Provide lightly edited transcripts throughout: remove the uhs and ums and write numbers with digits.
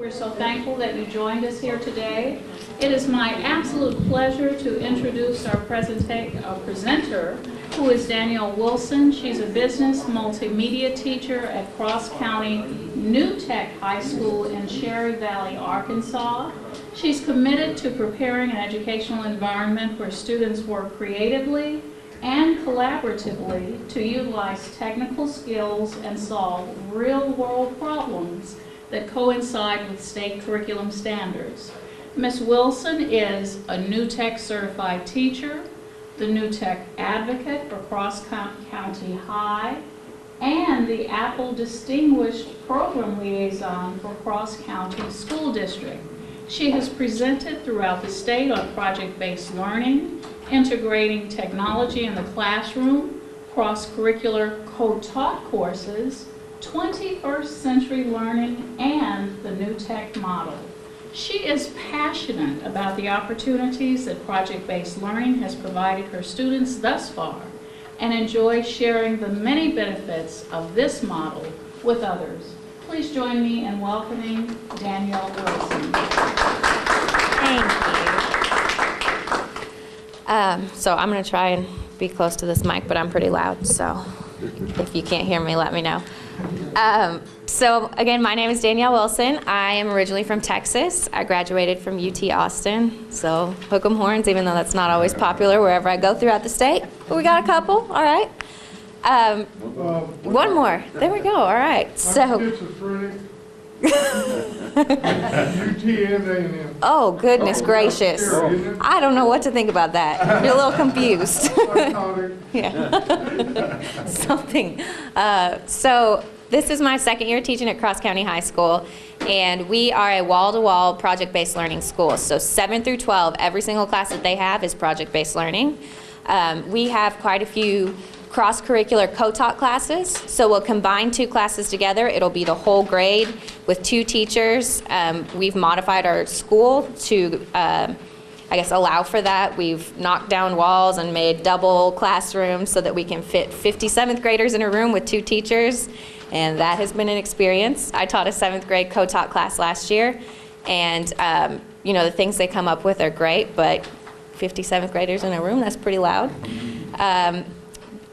We're so thankful that you joined us here today. It is my absolute pleasure to introduce our presenter, who is Danielle Wilson. She's a business multimedia teacher at Cross County New Tech High School in Cherry Valley, Arkansas. She's committed to preparing an educational environment where students work creatively and collaboratively to utilize technical skills and solve real-world problems that coincide with state curriculum standards. Ms. Wilson is a New Tech certified teacher, the New Tech advocate for Cross County High, and the Apple Distinguished Program Liaison for Cross County School District. She has presented throughout the state on project-based learning, integrating technology in the classroom, cross-curricular co-taught courses, 21st century learning, and the New Tech model. She is passionate about the opportunities that project-based learning has provided her students thus far and enjoys sharing the many benefits of this model with others. Please join me in welcoming Danielle Wilson. Thank you. So I'm going to try and be close to this mic, but I'm pretty loud, so if you can't hear me, let me know. So again, my name is Danielle Wilson. I am originally from Texas. I graduated from UT Austin, so hook 'em horns, even though that's not always popular wherever I go throughout the state. But we got a couple, all right. One more. There we go, all right. So. Oh, goodness gracious. I don't know what to think about that. You're a little confused. Yeah. Something. So this is my second year teaching at Cross County High School, and we are a wall-to-wall project-based learning school. So 7 through 12, every single class that they have is project-based learning. We have quite a few cross-curricular co-taught classes, so we'll combine 2 classes together. It'll be the whole grade with 2 teachers. We've modified our school to, I guess, allow for that. We've knocked down walls and made double classrooms so that we can fit 50 7th graders in a room with 2 teachers, and that has been an experience. I taught a 7th grade co-taught class last year, and you know, the things they come up with are great, but 50 7th graders in a room, that's pretty loud.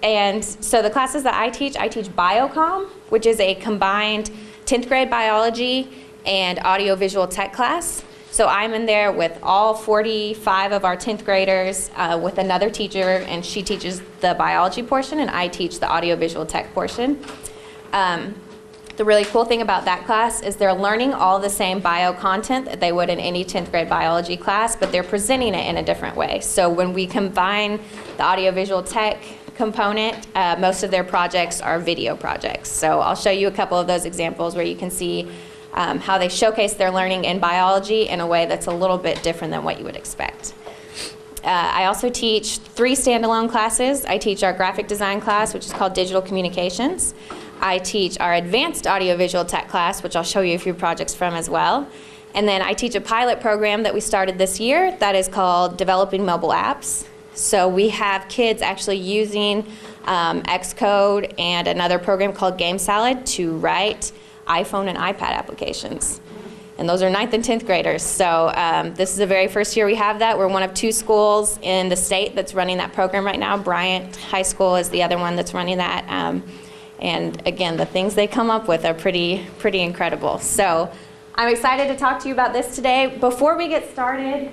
And so the classes that I teach biocom, which is a combined 10th grade biology and audiovisual tech class. So I'm in there with all 45 of our 10th graders with another teacher, and she teaches the biology portion and I teach the audiovisual tech portion. The really cool thing about that class is they're learning all the same bio content that they would in any 10th grade biology class, but they're presenting it in a different way. So when we combine the audiovisual tech component, most of their projects are video projects. So I'll show you a couple of those examples where you can see how they showcase their learning in biology in a way that's a little bit different than what you would expect. I also teach 3 standalone classes. I teach our graphic design class, which is called Digital Communications. I teach our advanced audiovisual tech class, which I'll show you a few projects from as well. And then I teach a pilot program that we started this year that is called Developing Mobile Apps. So we have kids actually using Xcode and another program called Game Salad to write iPhone and iPad applications. And those are 9th and 10th graders. So this is the very first year we have that. We're one of 2 schools in the state that's running that program right now. Bryant High School is the other one that's running that. And again, the things they come up with are pretty incredible. So I'm excited to talk to you about this today. Before we get started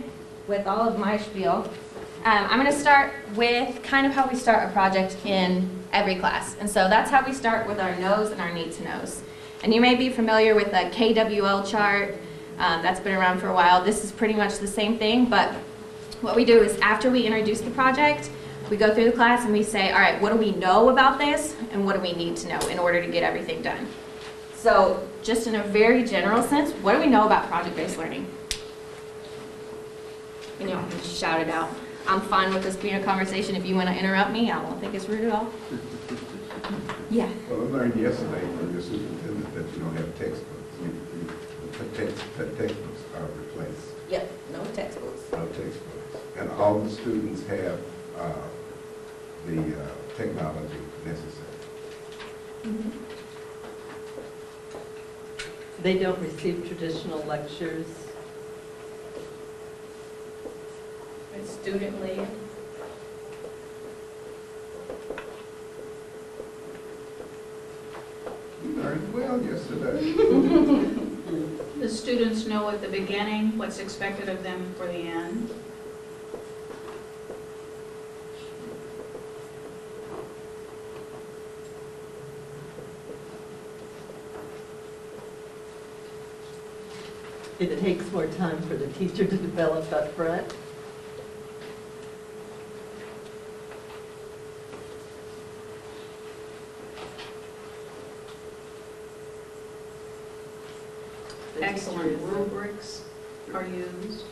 with all of my spiel, I'm going to start with kind of how we start a project in every class. And so that's how we start with our knows and our need to knows. And you may be familiar with a KWL chart. That's been around for a while. This is pretty much the same thing, but what we do is after we introduce the project, we go through the class and we say, all right, what do we know about this and what do we need to know in order to get everything done? So just in a very general sense, what do we know about project-based learning? And y'all can shout it out. I'm fine with this being a conversation. If you want to interrupt me, I don't think it's rude at all. Yeah. Well, I learned yesterday from your superintendent that you don't have textbooks. Textbooks are replaced. Yep, no textbooks. No textbooks. And all the students have the technology necessary. Mm-hmm. They don't receive traditional lectures. It's student-led. We learned well yesterday. The students know at the beginning what's expected of them for the end. It takes more time for the teacher to develop up front. The Excellent teacher is- rubrics are used.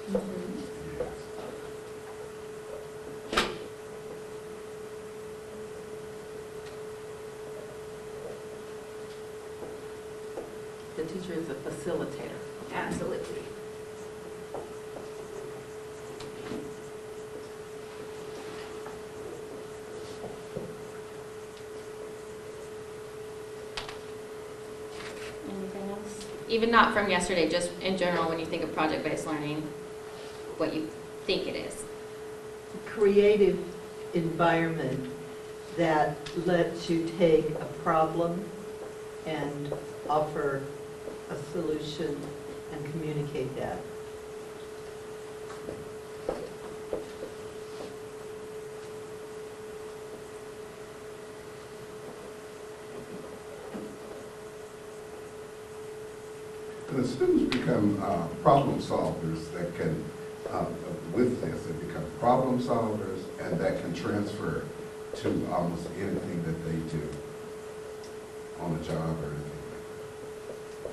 The teacher is a facilitator. Absolutely. Anything else? Even not from yesterday, just in general, when you think of project-based learning, what you think it is. Creative environment that lets you take a problem and offer a solution and communicate that. And the students become problem solvers that can, with this, they become problem solvers and that can transfer to almost anything that they do on a job or anything like that.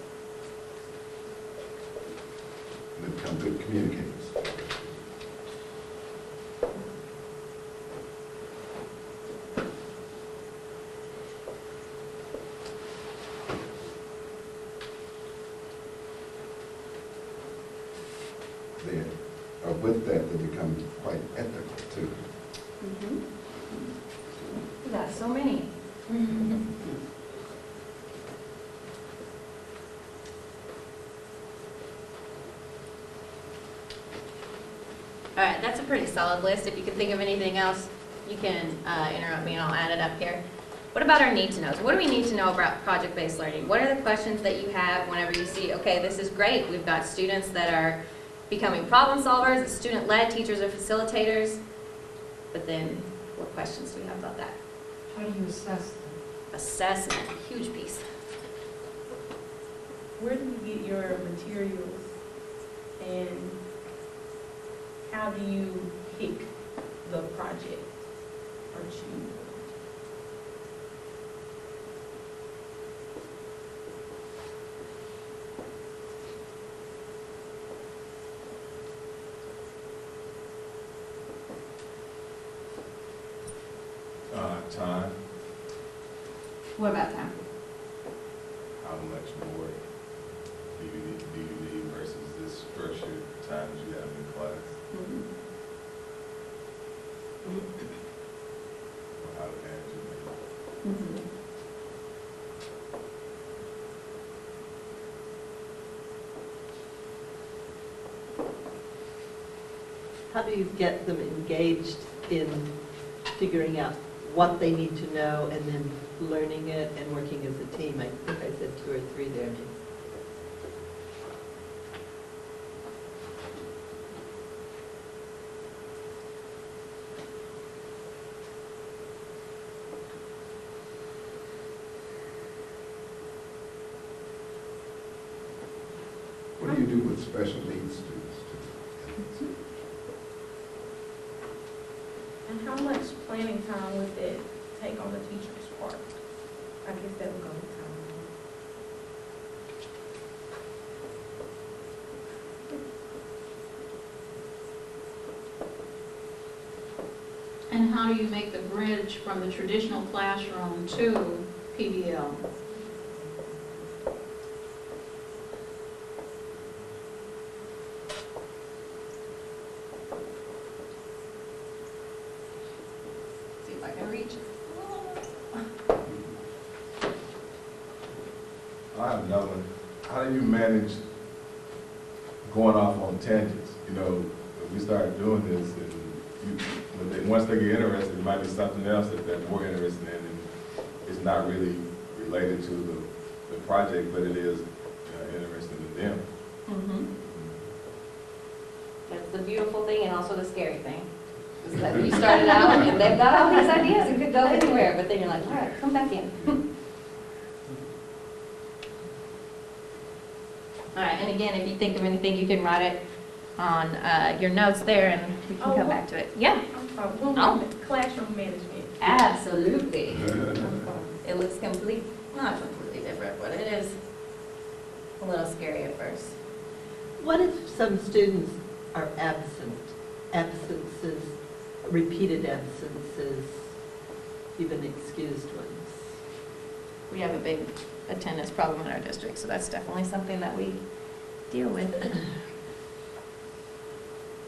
They become good communicators. With that, they become quite ethical too. We got so many. All right, that's a pretty solid list. If you can think of anything else, you can interrupt me and I'll add it up here. What about our need to knows? What do we need to know about project-based learning? What are the questions that you have whenever you see, okay, this is great. We've got students that are becoming problem solvers, student-led, teachers are facilitators. But then, what questions do we have about that? How do you assess them? Assessment, huge piece. Where do you get your materials? And how do you pick the project or choose? Time, What about time? how much more do you need versus this structured times you have in class? Or how to manage it? How do you get them engaged in figuring out what they need to know and then learning it and working as a team? I think I said 2 or 3 there. What do you do with special needs students too? And how much planning time would that take on the teacher's part? I guess that would go with time. And how do you make the bridge from the traditional classroom to PBL? See if I can reach. I have no one. how do you manage going off on tangents? You know, if we start doing this, and once they get interested, it might be something else that they're more interested in, and it's not really related to the project, but it is interesting to them. That's the beautiful thing and also the scary thing. Is that you started out and they've got all these ideas and could go anywhere, but then you're like, all right, come back in. All right, and again, if you think of anything, you can write it on your notes there and we can come back to it. Yeah, I'm sorry, classroom management. absolutely. It looks not completely different, but it is a little scary at first. What if some students are absences, repeated absences, even excused ones? We have a big attendance problem in our district, so that's definitely something that we deal with.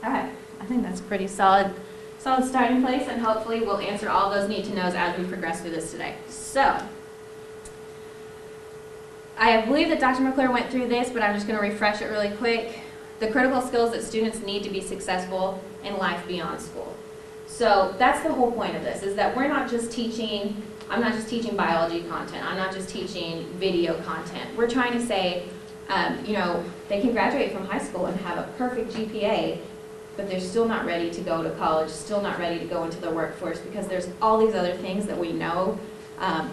All right, I think that's a pretty solid starting place, and hopefully we'll answer all those need-to-knows as we progress through this today. So, I believe that Dr. McClure went through this, but I'm just going to refresh it really quick. The critical skills that students need to be successful in life beyond school. So that's the whole point of this, is that we're not just teaching, I'm not just teaching biology content, I'm not just teaching video content. We're trying to say, you know, they can graduate from high school and have a perfect GPA, but they're still not ready to go to college, still not ready to go into the workforce, because there's all these other things that we know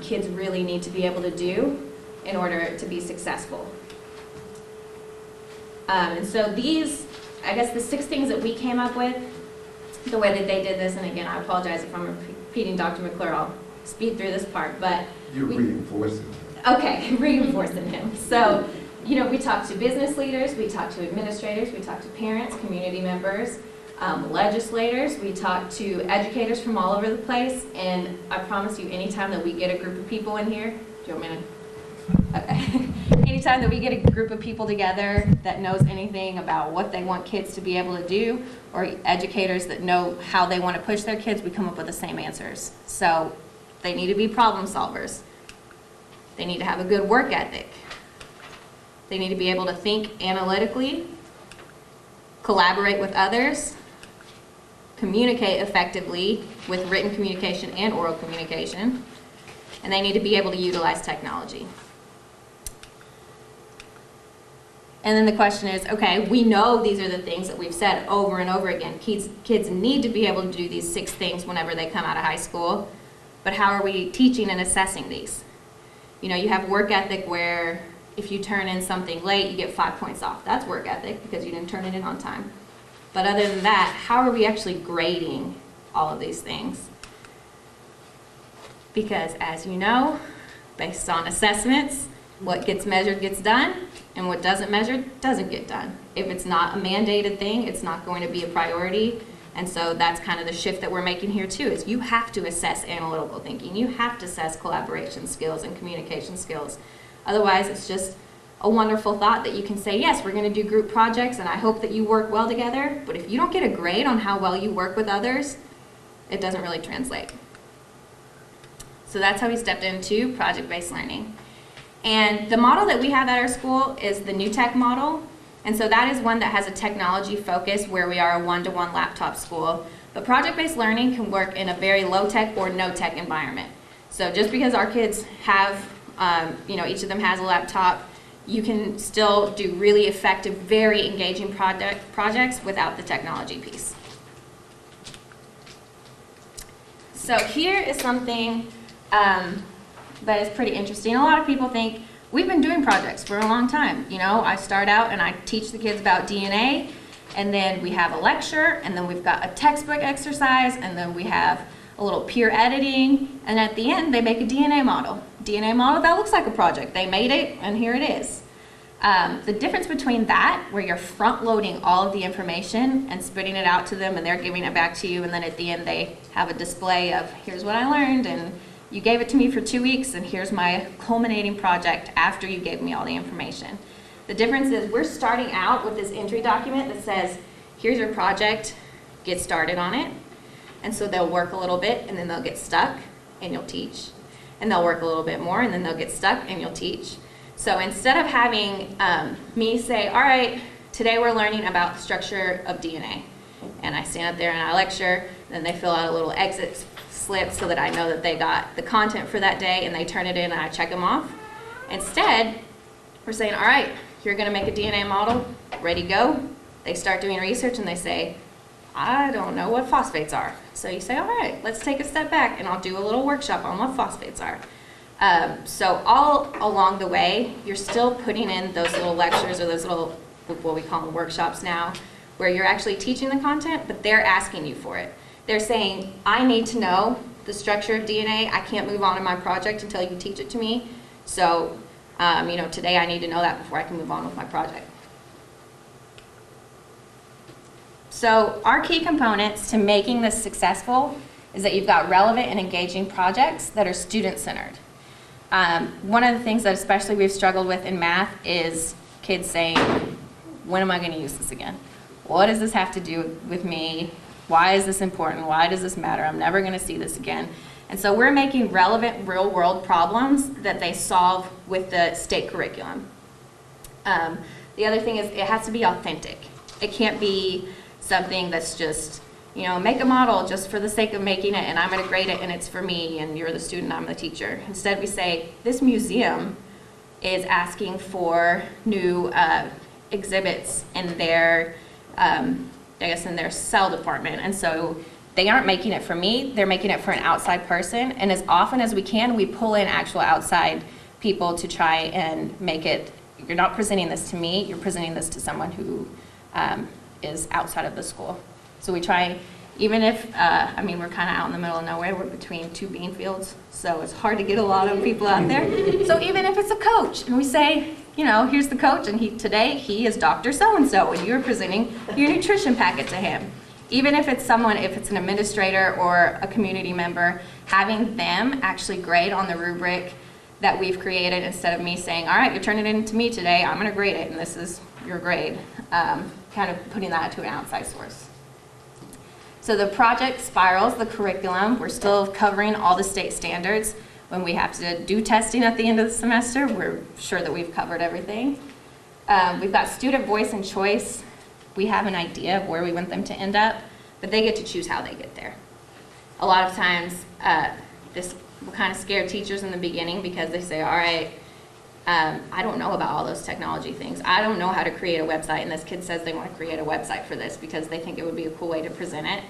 kids really need to be able to do in order to be successful. And so these, I guess the 6 things that we came up with, the way that they did this, and again, I apologize if I'm repeating Dr. McClure, I'll speed through this part, but... You're reinforcing. Okay, reinforcing him. So, you know, we talked to business leaders, we talked to administrators, we talked to parents, community members, legislators, we talked to educators from all over the place, and I promise you, anytime that we get a group of people in here, do you want me to? Okay. Anytime that we get a group of people together that knows anything about what they want kids to be able to do, or educators that know how they want to push their kids, we come up with the same answers. So they need to be problem solvers. They need to have a good work ethic. They need to be able to think analytically, collaborate with others, communicate effectively with written communication and oral communication, and they need to be able to utilize technology. And then the question is, okay, we know these are the things that we've said over and over again. Kids need to be able to do these 6 things whenever they come out of high school, but how are we teaching and assessing these? You know, you have work ethic where if you turn in something late, you get 5 points off. That's work ethic because you didn't turn it in on time. But other than that, how are we actually grading all of these things? Because as you know, based on assessments, what gets measured gets done, and what doesn't measure doesn't get done. If it's not a mandated thing, it's not going to be a priority. And so that's kind of the shift that we're making here too, is you have to assess analytical thinking. You have to assess collaboration skills and communication skills. Otherwise, it's just a wonderful thought that you can say, yes, we're going to do group projects, and I hope that you work well together. But if you don't get a grade on how well you work with others, it doesn't really translate. So that's how we stepped into project-based learning. And the model that we have at our school is the New Tech model. And so that is one that has a technology focus where we are a one-to-one laptop school. But project-based learning can work in a very low-tech or no-tech environment. So just because our kids have, you know, each of them has a laptop, you can still do really effective, very engaging projects without the technology piece. So here is something that is pretty interesting. A lot of people think, we've been doing projects for a long time. You know, I start out and I teach the kids about DNA, and then we have a lecture, and then we've got a textbook exercise, and then we have a little peer editing, and at the end they make a DNA model. DNA model, that looks like a project. They made it, and here it is. The difference between that, where you're front-loading all of the information and spitting it out to them, and they're giving it back to you, and then at the end they have a display of, here's what I learned, and you gave it to me for 2 weeks, and here's my culminating project after you gave me all the information. The difference is we're starting out with this entry document that says, here's your project, get started on it. And so they'll work a little bit, and then they'll get stuck, and you'll teach. And they'll work a little bit more, and then they'll get stuck, and you'll teach. So instead of having me say, all right, today we're learning about the structure of DNA, and I stand up there and I lecture, then they fill out a little exit slip so that I know that they got the content for that day, and they turn it in and I check them off. Instead, we're saying, all right, you're going to make a DNA model, ready, go. They start doing research and they say, I don't know what phosphates are. So you say, all right, let's take a step back and I'll do a little workshop on what phosphates are. So all along the way, you're still putting in those little lectures or those little, what we call them workshops now, where you're actually teaching the content, but they're asking you for it. They're saying, I need to know the structure of DNA. I can't move on in my project until you teach it to me. So, today I need to know that before I can move on with my project. So our key components to making this successful is that you've got relevant and engaging projects that are student-centered. One of the things that especially we've struggled with in math is kids saying, when am I going to use this again? What does this have to do with me? Why is this important? Why does this matter? I'm never going to see this again. And so we're making relevant real-world problems that they solve with the state curriculum. The other thing is it has to be authentic. It can't be something that's just, make a model just for the sake of making it and I'm going to grade it and it's for me and you're the student, I'm the teacher. Instead we say, this museum is asking for new exhibits in their, in their cell department. And so they aren't making it for me, they're making it for an outside person. And as often as we can, we pull in actual outside people to try and make it, you're not presenting this to me, you're presenting this to someone who is outside of the school. So we try, even if, we're kind of out in the middle of nowhere, we're between two bean fields, so it's hard to get a lot of people out there. So even if it's a coach, and we say, here's the coach, and today he is Dr. So-and-so, and you're presenting your nutrition packet to him. Even if it's someone, if it's an administrator or a community member, having them actually grade on the rubric that we've created instead of me saying, all right, you're turning it into me today, I'm gonna grade it, and this is your grade. Kind of putting that to an outside source. So the project spirals the curriculum. We're still covering all the state standards. When we have to do testing at the end of the semester, we're sure that we've covered everything. We've got student voice and choice. We have an idea of where we want them to end up, but they get to choose how they get there. A lot of times, this will kind of scare teachers in the beginning because they say, all right, I don't know about all those technology things. I don't know how to create a website, and this kid says they want to create a website for this because they think it would be a cool way to present it.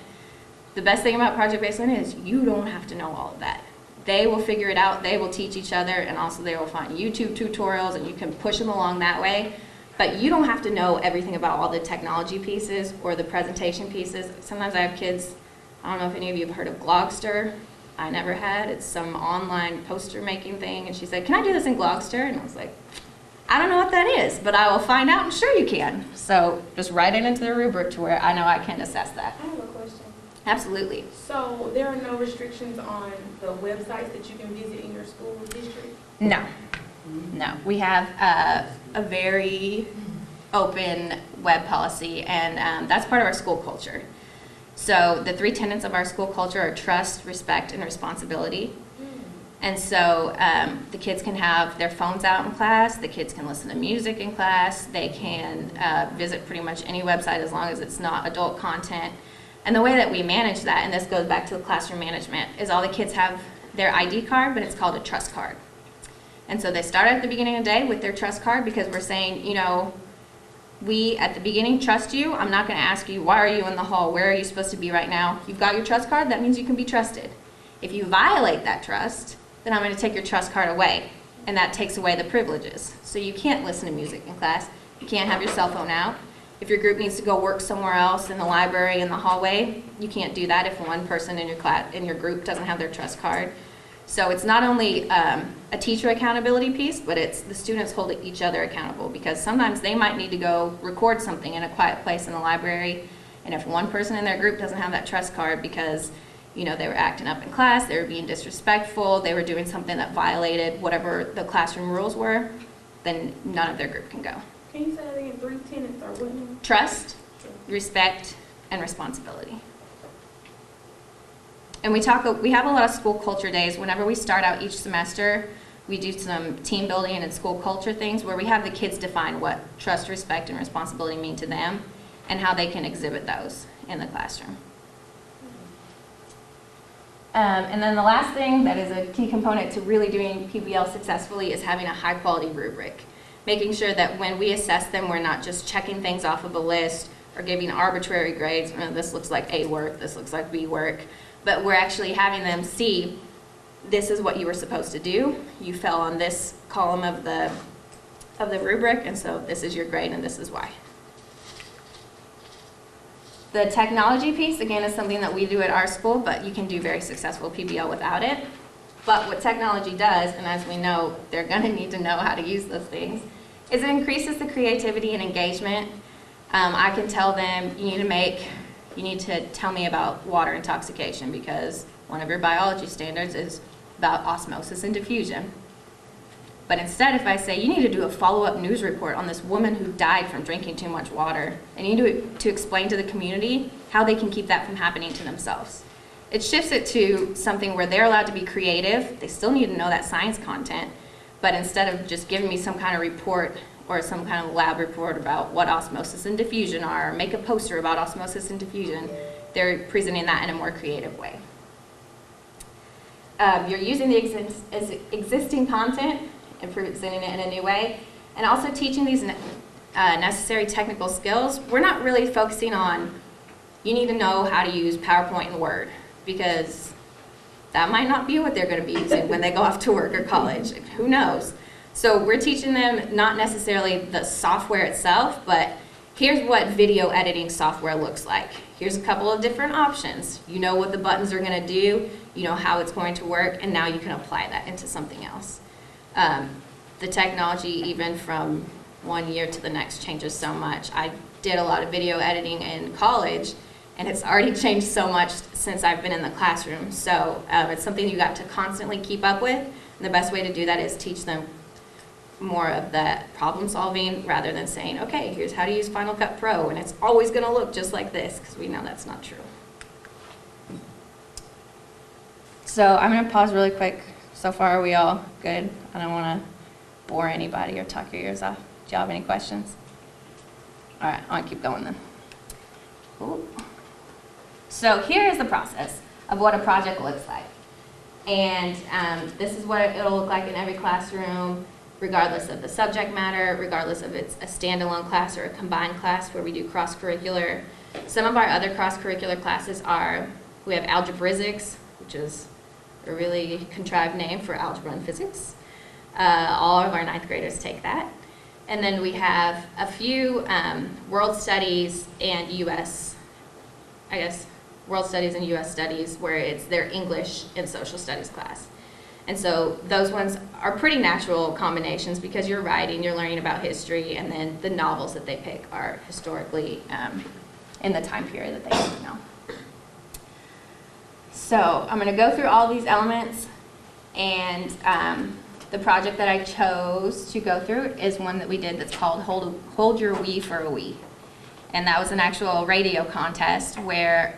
The best thing about project-based learning is you don't have to know all of that. They will figure it out, they will teach each other, and also they will find YouTube tutorials, and you can push them along that way. But you don't have to know everything about all the technology pieces or the presentation pieces. Sometimes I have kids, I don't know if any of you have heard of Glogster. I never had. It's some online poster making thing. And she said, can I do this in Glogster? And I was like, I don't know what that is, but I will find out and sure you can. So just write it into the rubric to where I know I can assess that. I have a question. Absolutely. So there are no restrictions on the websites that you can visit in your school district? No. No. We have a very open web policy, and that's part of our school culture. So the 3 tenets of our school culture are trust, respect, and responsibility. And so the kids can have their phones out in class, the kids can listen to music in class, they can visit pretty much any website as long as it's not adult content. And the way that we manage that, and this goes back to the classroom management, is all the kids have their ID card, but it's called a trust card. And so they start at the beginning of the day with their trust card because we're saying, we, at the beginning, trust you. I'm not going to ask you, why are you in the hall? Where are you supposed to be right now? You've got your trust card. That means you can be trusted. If you violate that trust, then I'm going to take your trust card away, and that takes away the privileges. So you can't listen to music in class. You can't have your cell phone out. If your group needs to go work somewhere else in the library, in the hallway, you can't do that if one person in your class, in your group doesn't have their trust card. So it's not only a teacher accountability piece, but it's the students holding each other accountable, because sometimes they might need to go record something in a quiet place in the library, and if one person in their group doesn't have that trust card because they were acting up in class, they were being disrespectful, they were doing something that violated whatever the classroom rules were, then none of their group can go. Can you say that again? 3 tenets or what? Trust, respect, and responsibility. And we have a lot of school culture days. Whenever we start out each semester, We do some team building and school culture things where we have the kids define what trust, respect, and responsibility mean to them and how they can exhibit those in the classroom. And then the last thing that is a key component to really doing PBL successfully is having a high-quality rubric. Making sure that when we assess them, we're not just checking things off of a list or giving arbitrary grades. This looks like A work, this looks like B work. But we're actually having them see, this is what you were supposed to do. You fell on this column of the rubric, and so this is your grade and this is why. The technology piece, again, is something that we do at our school, but you can do very successful PBL without it. But what technology does, and as we know, they're going to need to know how to use those things, is it increases the creativity and engagement. I can tell them, you need to tell me about water intoxication because one of your biology standards is about osmosis and diffusion. But instead, if I say, you need to do a follow-up news report on this woman who died from drinking too much water, and you need to explain to the community how they can keep that from happening to themselves. It shifts it to something where they're allowed to be creative. They still need to know that science content, but instead of just giving me some kind of report or some kind of lab report about what osmosis and diffusion are, or make a poster about osmosis and diffusion, they're presenting that in a more creative way. You're using the existing content and presenting it in a new way, and also teaching these necessary technical skills. We're not really focusing on, you need to know how to use PowerPoint and Word, because that might not be what they're going to be using when they go off to work or college. Who knows? So we're teaching them not necessarily the software itself, but here's what video editing software looks like. Here's a couple of different options. You know what the buttons are going to do, you know how it's going to work, and now you can apply that into something else. The technology, even from one year to the next, changes so much. I did a lot of video editing in college, and it's already changed so much since I've been in the classroom. So it's something you got to constantly keep up with. And the best way to do that is teach them more of that problem solving rather than saying, okay, here's how to use Final Cut Pro, and it's always going to look just like this, because we know that's not true. So I'm going to pause really quick. So far, are we all good? I don't want to bore anybody or talk your ears off. Do y'all have any questions? All right, I'll keep going then. Cool. So here is the process of what a project looks like. And this is what it'll look like in every classroom, regardless of the subject matter, regardless if it's a standalone class or a combined class where we do cross-curricular. Some of our other cross-curricular classes are, we have Algebraistics, which is a really contrived name for algebra and physics. All of our 9th graders take that. And then we have a few world studies and world studies and US studies where it's their English and social studies class. And so those ones are pretty natural combinations because you're writing, you're learning about history, and then the novels that they pick are historically in the time period that they need to know. So I'm going to go through all these elements, and the project that I chose to go through is one that we did that's called Hold Your Wee for a Wee. And that was an actual radio contest where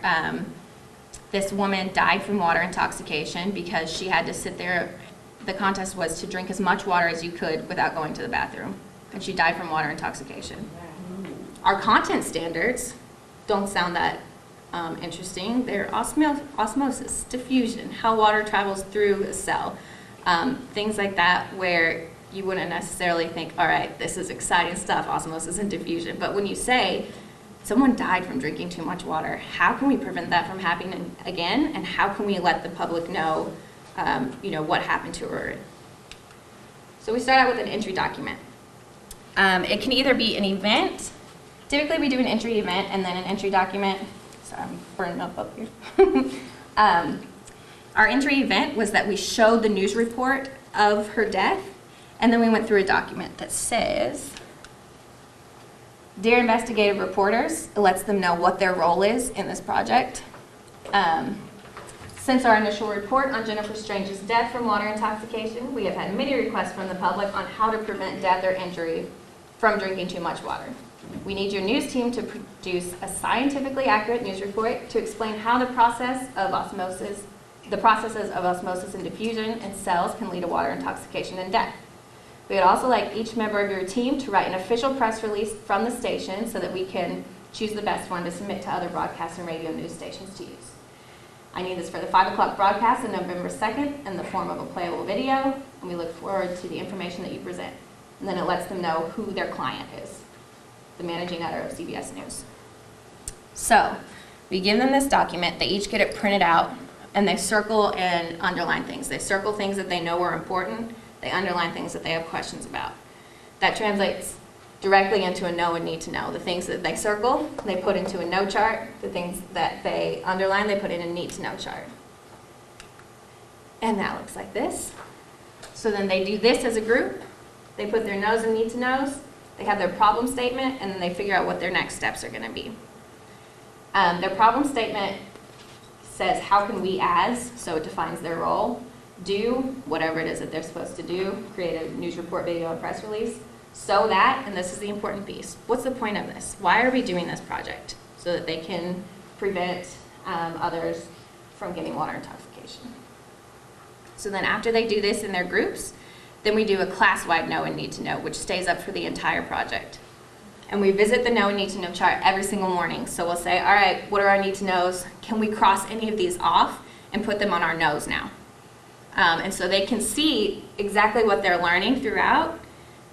this woman died from water intoxication because she had to sit there. The contest was to drink as much water as you could without going to the bathroom. And she died from water intoxication. Our content standards don't sound that interesting. They're osmosis, diffusion, how water travels through a cell, things like that where you wouldn't necessarily think, all right, this is exciting stuff, osmosis and diffusion. But when you say, someone died from drinking too much water, how can we prevent that from happening again? And how can we let the public know, what happened to her? So we start out with an entry document. It can either be an event. Typically we do an entry event and then an entry document. Sorry, I'm burning up here. Our entry event was that we showed the news report of her death, and then we went through a document that says, Dear investigative reporters, it lets them know what their role is in this project. Since our initial report on Jennifer Strange's death from water intoxication, we have had many requests from the public on how to prevent death or injury from drinking too much water. We need your news team to produce a scientifically accurate news report to explain how the process of osmosis, The processes of osmosis and diffusion in cells can lead to water intoxication and death. We would also like each member of your team to write an official press release from the station so that we can choose the best one to submit to other broadcast and radio news stations to use. I need this for the 5 o'clock broadcast on November 2nd in the form of a playable video, and we look forward to the information that you present. And then it lets them know who their client is, the managing editor of CBS News. So we give them this document, they each get it printed out, and they circle and underline things. They circle things that they know are important, they underline things that they have questions about. That translates directly into a know and need to know. The things that they circle, they put into a know chart. The things that they underline, they put in a need to know chart. And that looks like this. So then they do this as a group. They put their knows and need to knows. They have their problem statement, and then they figure out what their next steps are going to be. Their problem statement says, how can we as, so it defines their role, do whatever it is that they're supposed to do, create a news report, video, and press release, so that, and this is the important piece, what's the point of this? Why are we doing this project? So that they can prevent others from getting water intoxication. So then after they do this in their groups, then we do a class-wide know and need to know, which stays up for the entire project. And we visit the know and need to know chart every single morning. So we'll say, all right, what are our need to knows? Can we cross any of these off and put them on our knows now? And so they can see exactly what they're learning throughout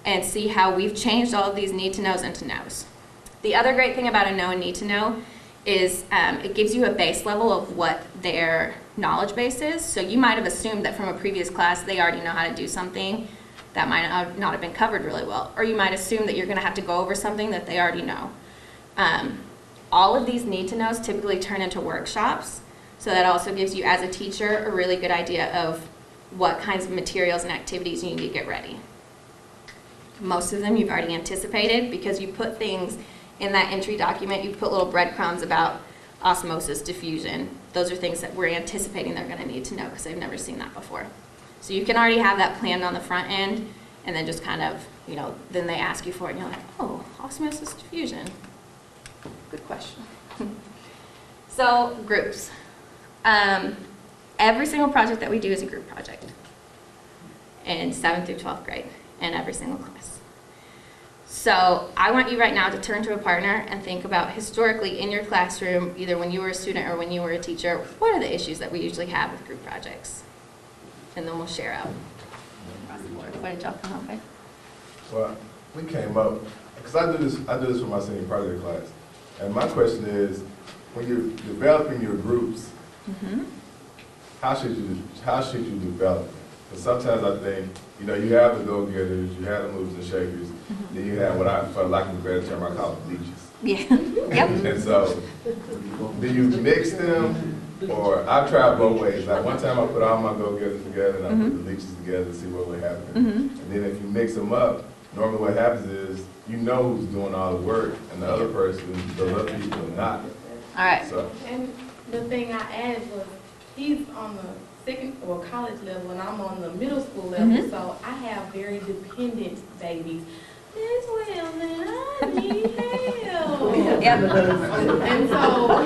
and see how we've changed all of these need to knows into knows. The other great thing about a know and need to know is it gives you a base level of what their knowledge base is. So you might have assumed that from a previous class they already know how to do something that might not have been covered really well. Or you might assume that you're going to have to go over something that they already know. All of these need to knows typically turn into workshops. So that also gives you as a teacher a really good idea of what kinds of materials and activities you need to get ready. Most of them you've already anticipated because you put things in that entry document, you put little breadcrumbs about osmosis, diffusion. Those are things that we're anticipating they're going to need to know because they've never seen that before. So you can already have that planned on the front end and then just kind of, then they ask you for it and you're like, oh, osmosis, diffusion. Good question. So groups. Every single project that we do is a group project in 7th through 12th grade in every single class. So I want you right now to turn to a partner and think about historically in your classroom, either when you were a student or when you were a teacher, what are the issues that we usually have with group projects? And then we'll share out across the board. What did y'all come up with? Well, we came up, because I do this for my senior project class. And my question is, when you're developing your groups, how should you develop them? Because sometimes I think, you have the go-getters, you have the movers and shakers, then you have what I, for lack of a better term, I call it leeches. Yeah. Yep. And so, do you mix them, or I've tried both ways. Like one time I put all my go-getters together and I put the leeches together to see what would happen. And then if you mix them up, normally what happens is, you know who's doing all the work, and the other person, the other people are not. All right. So, And the thing I added was, he's on the second or college level, and I'm on the middle school level, so I have very dependent babies. As well, then I need help. Yep. And so,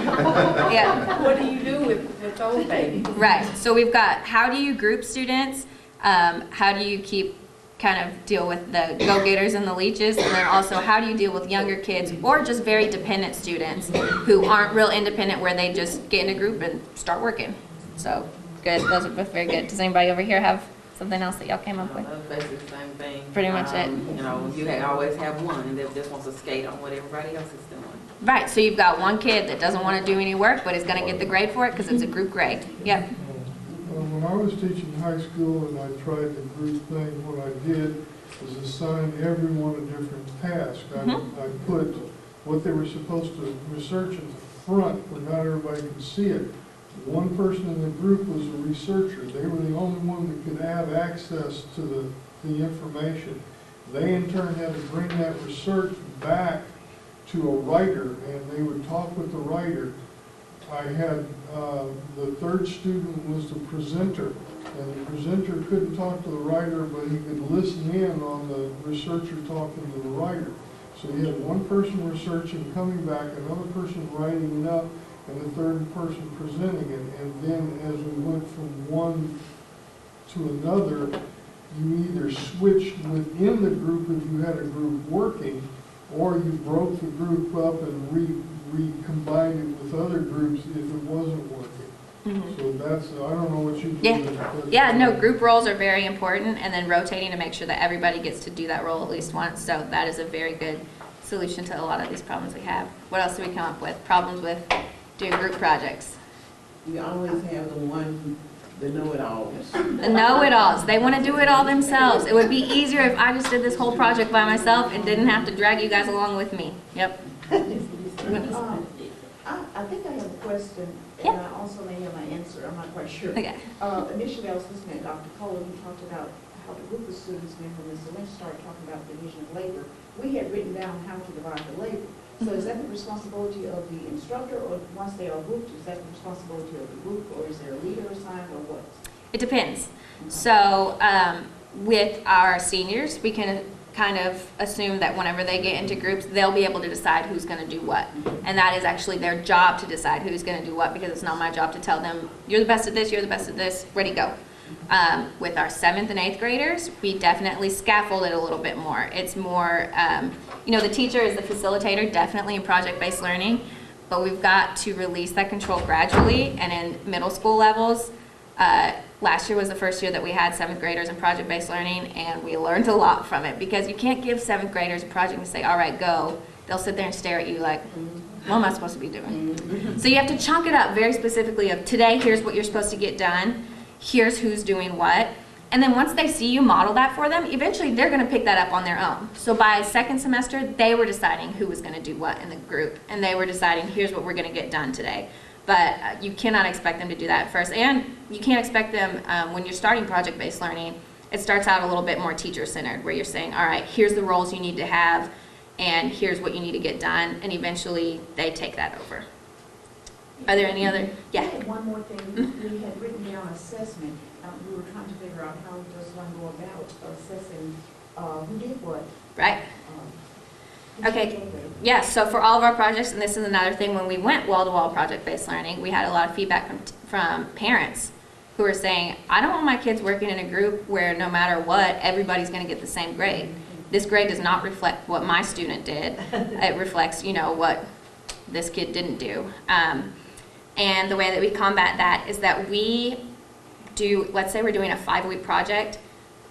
Yeah. what do you do with those babies? Right. So we've got how do you group students? How do you kind of deal with the go-getters and the leeches? And then also how do you deal with younger kids or just very dependent students who aren't real independent where they just get in a group and start working? So good. Those are both very good. Does anybody over here have something else that y'all came up with? That's basically the same thing. Pretty much it. You always have one that just wants to skate on what everybody else is doing. Right. So you've got one kid that doesn't want to do any work but is going to get the grade for it because it's a group grade. Yep. When I was teaching high school and I tried the group thing, what I did was assign everyone a different task. I put what they were supposed to research at the front where not everybody could see it. One person in the group was a researcher. They were the only one that could have access to the information. They in turn had to bring that research back to a writer, and they would talk with the writer. I had the third student was the presenter, and the presenter couldn't talk to the writer, but he could listen in on the researcher talking to the writer. So you had one person researching, coming back, another person writing it up, and the third person presenting it. And then as we went from one to another, you either switched within the group if you had a group working, or you broke the group up and recombined it with other groups if it wasn't working. So that's, I don't know what you do. Yeah, no, group roles are very important, and then rotating to make sure that everybody gets to do that role at least once. So that is a very good solution to a lot of these problems we have. What else do we come up with? Problems with doing group projects. We always have the know-it-alls. The know-it-alls. They want to do it all themselves. It would be easier if I just did this whole project by myself and didn't have to drag you guys along with me. Yep. I think I have a question, Yeah. and I also may have my answer, I'm not quite sure. Okay. Initially, I was listening to Dr. Cole, and he talked about how the group of students, when Mr. Lynch started talking about division of labor, we had written down how to divide the labor. So is that the responsibility of the instructor, or once they are grouped, is that the responsibility of the group, or is there a leader assigned, or what? It depends. So with our seniors, we can kind of assume that whenever they get into groups, they'll be able to decide who's going to do what. And that is actually their job to decide who's going to do what, because it's not my job to tell them, you're the best at this, you're the best at this, ready, go. With our 7th and 8th graders, we definitely scaffold it a little bit more. It's more, the teacher is the facilitator, definitely in project-based learning, but we've got to release that control gradually. And in middle school levels, last year was the first year that we had 7th graders in project-based learning, and we learned a lot from it, because you can't give 7th graders a project and say, all right, go. They'll sit there and stare at you like, what am I supposed to be doing? So you have to chunk it up very specifically of, today, here's what you're supposed to get done. Here's who's doing what. And then once they see you model that for them, eventually they're going to pick that up on their own. So by second semester, they were deciding who was going to do what in the group, and they were deciding, here's what we're going to get done today. But you cannot expect them to do that at first. And you can't expect them, when you're starting project-based learning, it starts out a little bit more teacher-centered, where you're saying, all right, here's the roles you need to have, and here's what you need to get done, and eventually they take that over. Are there any other? Yeah. I had one more thing. We had written down assessment. We were trying to figure out how does one go about assessing who did what. Right. Okay. Yeah, so for all of our projects, and this is another thing, when we went wall-to-wall project-based learning, we had a lot of feedback from parents who were saying, I don't want my kids working in a group where no matter what, everybody's going to get the same grade. This grade does not reflect what my student did. It reflects, what this kid didn't do. And the way that we combat that is that we do, let's say we're doing a 5-week project,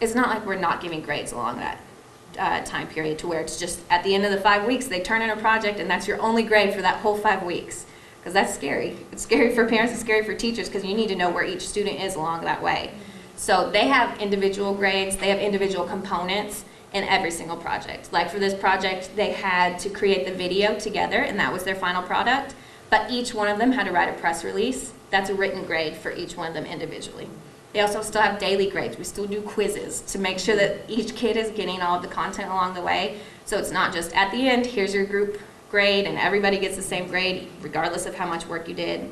it's not like we're not giving grades along that time period, to where it's just at the end of the 5 weeks they turn in a project and that's your only grade for that whole 5 weeks, because that's scary. It's scary for parents, it's scary for teachers, because you need to know where each student is along that way. So they have individual grades, they have individual components in every single project. Like for this project, they had to create the video together, and that was their final product, but each one of them had to write a press release. That's a written grade for each one of them individually. They also still have daily grades. We still do quizzes to make sure that each kid is getting all of the content along the way. So it's not just at the end, here's your group grade, and everybody gets the same grade regardless of how much work you did.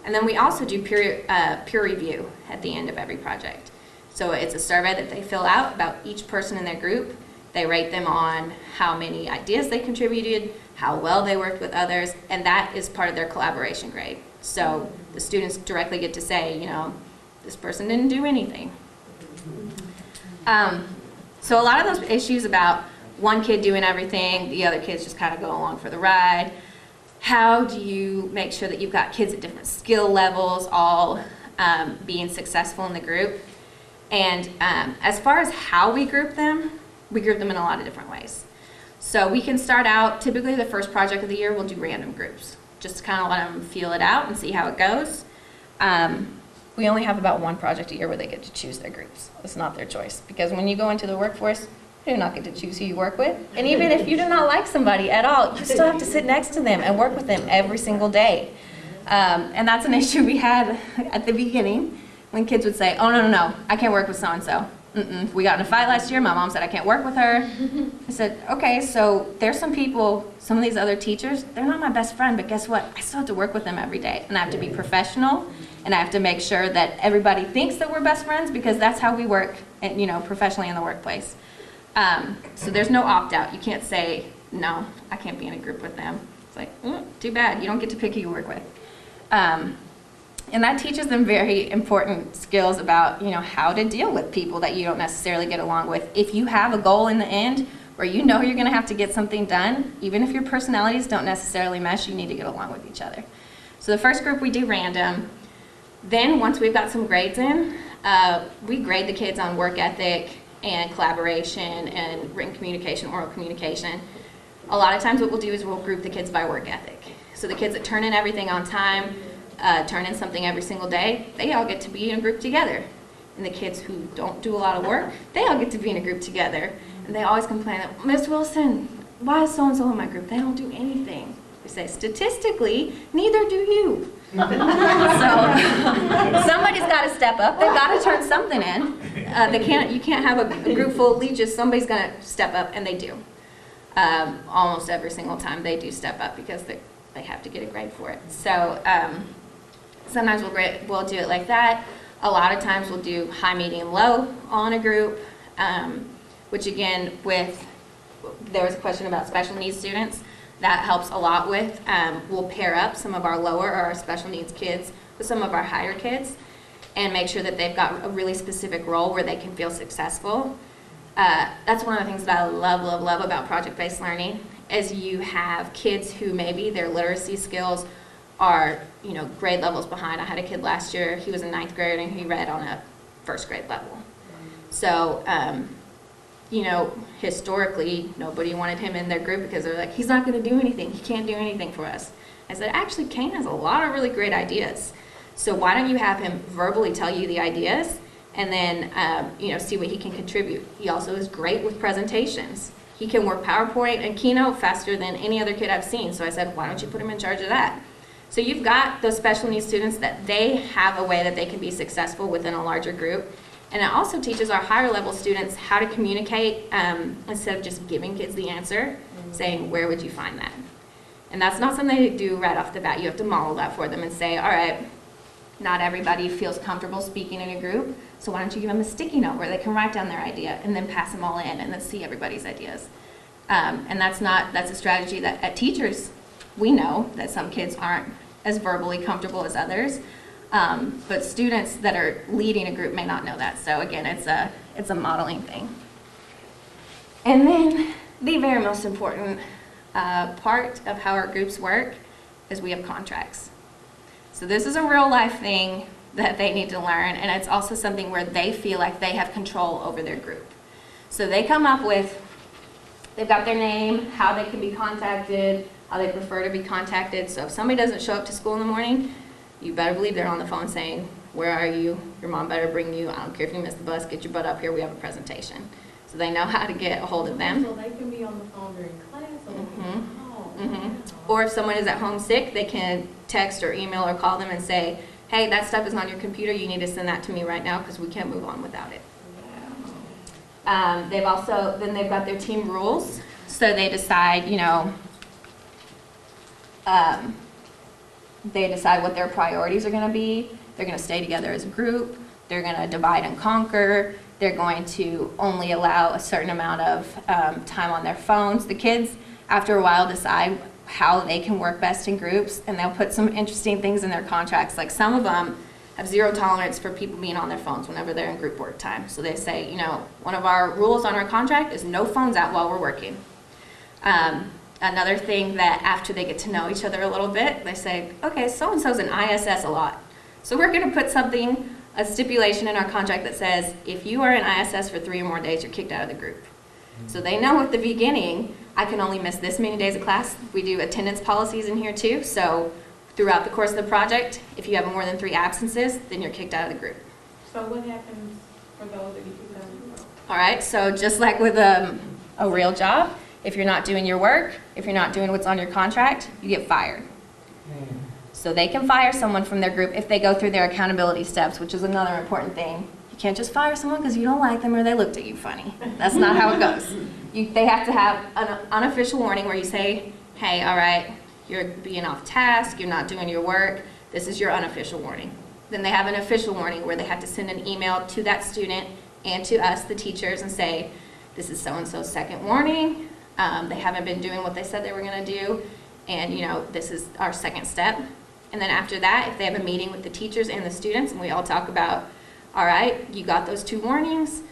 And then we also do peer review at the end of every project. So it's a survey that they fill out about each person in their group. They rate them on how many ideas they contributed, how well they worked with others, and that is part of their collaboration grade. So the students directly get to say, this person didn't do anything. So a lot of those issues about one kid doing everything, the other kids just kind of go along for the ride. How do you make sure that you've got kids at different skill levels all being successful in the group? And as far as how we group them in a lot of different ways. So we can start out, typically the first project of the year, we'll do random groups, just to kind of let them feel it out and see how it goes. We only have about one project a year where they get to choose their groups. It's not their choice, because when you go into the workforce, you do not get to choose who you work with. And even if you do not like somebody at all, you still have to sit next to them and work with them every single day. And that's an issue we had at the beginning, when kids would say, oh, no, I can't work with so-and-so. We got in a fight last year, my mom said I can't work with her. I said, okay, so there's some people, some of these other teachers, they're not my best friend, but guess what? I still have to work with them every day, and I have to be professional, and I have to make sure that everybody thinks that we're best friends, because that's how we work, professionally in the workplace. So there's no opt-out. You can't say, no, I can't be in a group with them. It's like, too bad, you don't get to pick who you work with. And that teaches them very important skills about, how to deal with people that you don't necessarily get along with. If you have a goal in the end where you know you're going to have to get something done, even if your personalities don't necessarily mesh, you need to get along with each other. So the first group we do random. Then once we've got some grades in, we grade the kids on work ethic and collaboration and written communication, oral communication. A lot of times what we'll do is we'll group the kids by work ethic. So the kids that turn in everything on time, turn in something every single day, they all get to be in a group together. And the kids who don't do a lot of work, they all get to be in a group together. And they always complain that, Miss Wilson, why is so-and-so in my group? They don't do anything. We say, statistically, neither do you. So somebody's got to step up. They've got to turn something in. You can't have a group full of leeches. Somebody's going to step up, and they do. Almost every single time they do step up because they have to get a grade for it. So sometimes we'll do it like that. A lot of times we'll do high, medium, low all in a group, which again, there was a question about special needs students. That helps a lot with. We'll pair up some of our lower or our special needs kids with some of our higher kids and make sure that they've got a really specific role where they can feel successful. That's one of the things that I love, love, love about project-based learning is you have kids who maybe their literacy skills are, grade levels behind. I had a kid last year, he was in 9th grade and he read on a 1st grade level. So, historically, nobody wanted him in their group because they're like, he's not going to do anything. He can't do anything for us. I said, actually, Kane has a lot of really great ideas. So why don't you have him verbally tell you the ideas and then, see what he can contribute. He also is great with presentations. He can work PowerPoint and Keynote faster than any other kid I've seen. So I said, why don't you put him in charge of that? So you've got those special needs students that they have a way that they can be successful within a larger group. And it also teaches our higher level students how to communicate instead of just giving kids the answer, saying, where would you find that? And that's not something they do right off the bat. You have to model that for them and say, all right, not everybody feels comfortable speaking in a group, so why don't you give them a sticky note where they can write down their idea and then pass them all in and then see everybody's ideas. And that's a strategy that at teachers, we know that some kids aren't as verbally comfortable as others. But students that are leading a group may not know that. So again, it's a modeling thing. And then the very most important part of how our groups work is we have contracts. So this is a real life thing that they need to learn, and it's also something where they feel like they have control over their group. So they come up with, they've got their name, how they can be contacted, how they prefer to be contacted. So if somebody doesn't show up to school in the morning, you better believe they're on the phone saying, where are you? Your mom better bring you. I don't care if you missed the bus, get your butt up here, we have a presentation. So they know how to get a hold of them. So they can be on the phone during class or Or if someone is at home sick, they can text or email or call them and say, hey, that stuff is on your computer, you need to send that to me right now because we can't move on without it. They've got their team rules. So they decide, they decide what their priorities are going to be. They're going to stay together as a group. They're going to divide and conquer. They're going to only allow a certain amount of time on their phones. The kids, after a while, decide how they can work best in groups, and they'll put some interesting things in their contracts. Like some of them have zero tolerance for people being on their phones whenever they're in group work time. So they say, one of our rules on our contract is no phones out while we're working. Another thing that after they get to know each other a little bit, they say, okay, so-and-so's an ISS a lot. So we're going to put a stipulation in our contract that says, if you are an ISS for 3 or more days, you're kicked out of the group. So they know at the beginning, I can only miss this many days of class. We do attendance policies in here too. So throughout the course of the project, if you have more than 3 absences, then you're kicked out of the group. So what happens for those that get kicked out of the group? All right, so just like with a real job, if you're not doing your work, if you're not doing what's on your contract, you get fired. So they can fire someone from their group if they go through their accountability steps, which is another important thing. You can't just fire someone because you don't like them or they looked at you funny. That's not how it goes. They have to have an unofficial warning where you say, hey, all right, you're being off task, you're not doing your work, this is your unofficial warning. Then they have an official warning where they have to send an email to that student and to us, the teachers, and say, this is so-and-so's second warning. They haven't been doing what they said they were going to do, and this is our second step. And then after that, if they have a meeting with the teachers and the students, and we all talk about, all right, you got those 2 warnings,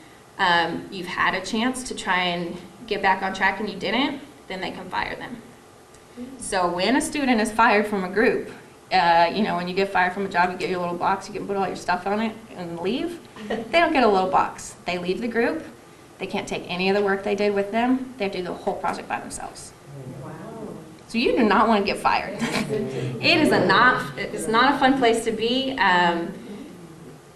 you've had a chance to try and get back on track and you didn't, then they can fire them. So when a student is fired from a group, when you get fired from a job, you get your little box, you can put all your stuff on it and leave. They don't get a little box. They leave the group. They can't take any of the work they did with them. They have to do the whole project by themselves. Wow. So you do not want to get fired. It's not a fun place to be.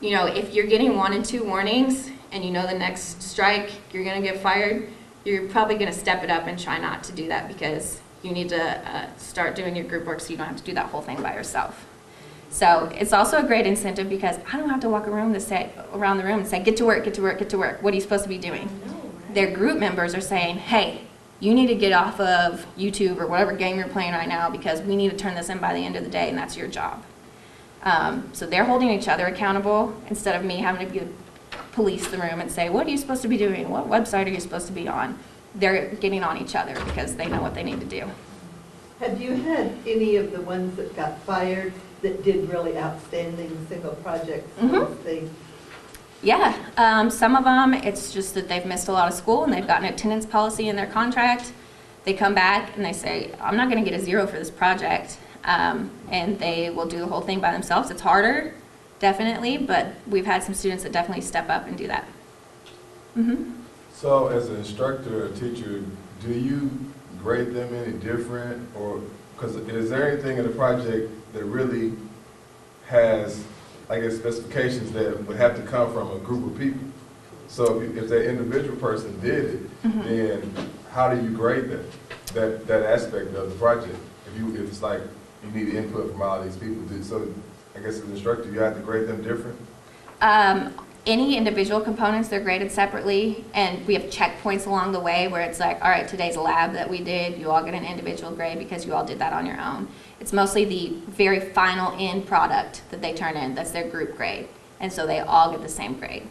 If you're getting 1 and 2 warnings and you know the next strike you're going to get fired, you're probably going to step it up and try not to do that, because you need to start doing your group work so you don't have to do that whole thing by yourself. So it's also a great incentive, because I don't have to walk around the room and say, get to work, get to work, get to work. What are you supposed to be doing? Their group members are saying, hey, you need to get off of YouTube or whatever game you're playing right now, because we need to turn this in by the end of the day, and that's your job. So they're holding each other accountable, instead of me having to police the room and say, what are you supposed to be doing? What website are you supposed to be on? They're getting on each other because they know what they need to do. Have you had any of the ones that got fired that did really outstanding single projects? Mm-hmm. Yeah, some of them, it's just that they've missed a lot of school and they've got an attendance policy in their contract. They come back and they say, I'm not going to get a 0 for this project. And they will do the whole thing by themselves. It's harder, definitely, but we've had some students that definitely step up and do that. Mm-hmm. So as an instructor or teacher, do you grade them any different? Or, because is there anything in the project that really has, I guess, specifications that would have to come from a group of people? So if that individual person did it, then how do you grade that aspect of the project? If it's like you need input from all these people, so I guess as an instructor, you have to grade them different? Any individual components, they're graded separately, and we have checkpoints along the way where it's like, all right, today's lab that we did, you all get an individual grade because you all did that on your own. It's mostly the very final end product that they turn in, that's their group grade, and so they all get the same grade.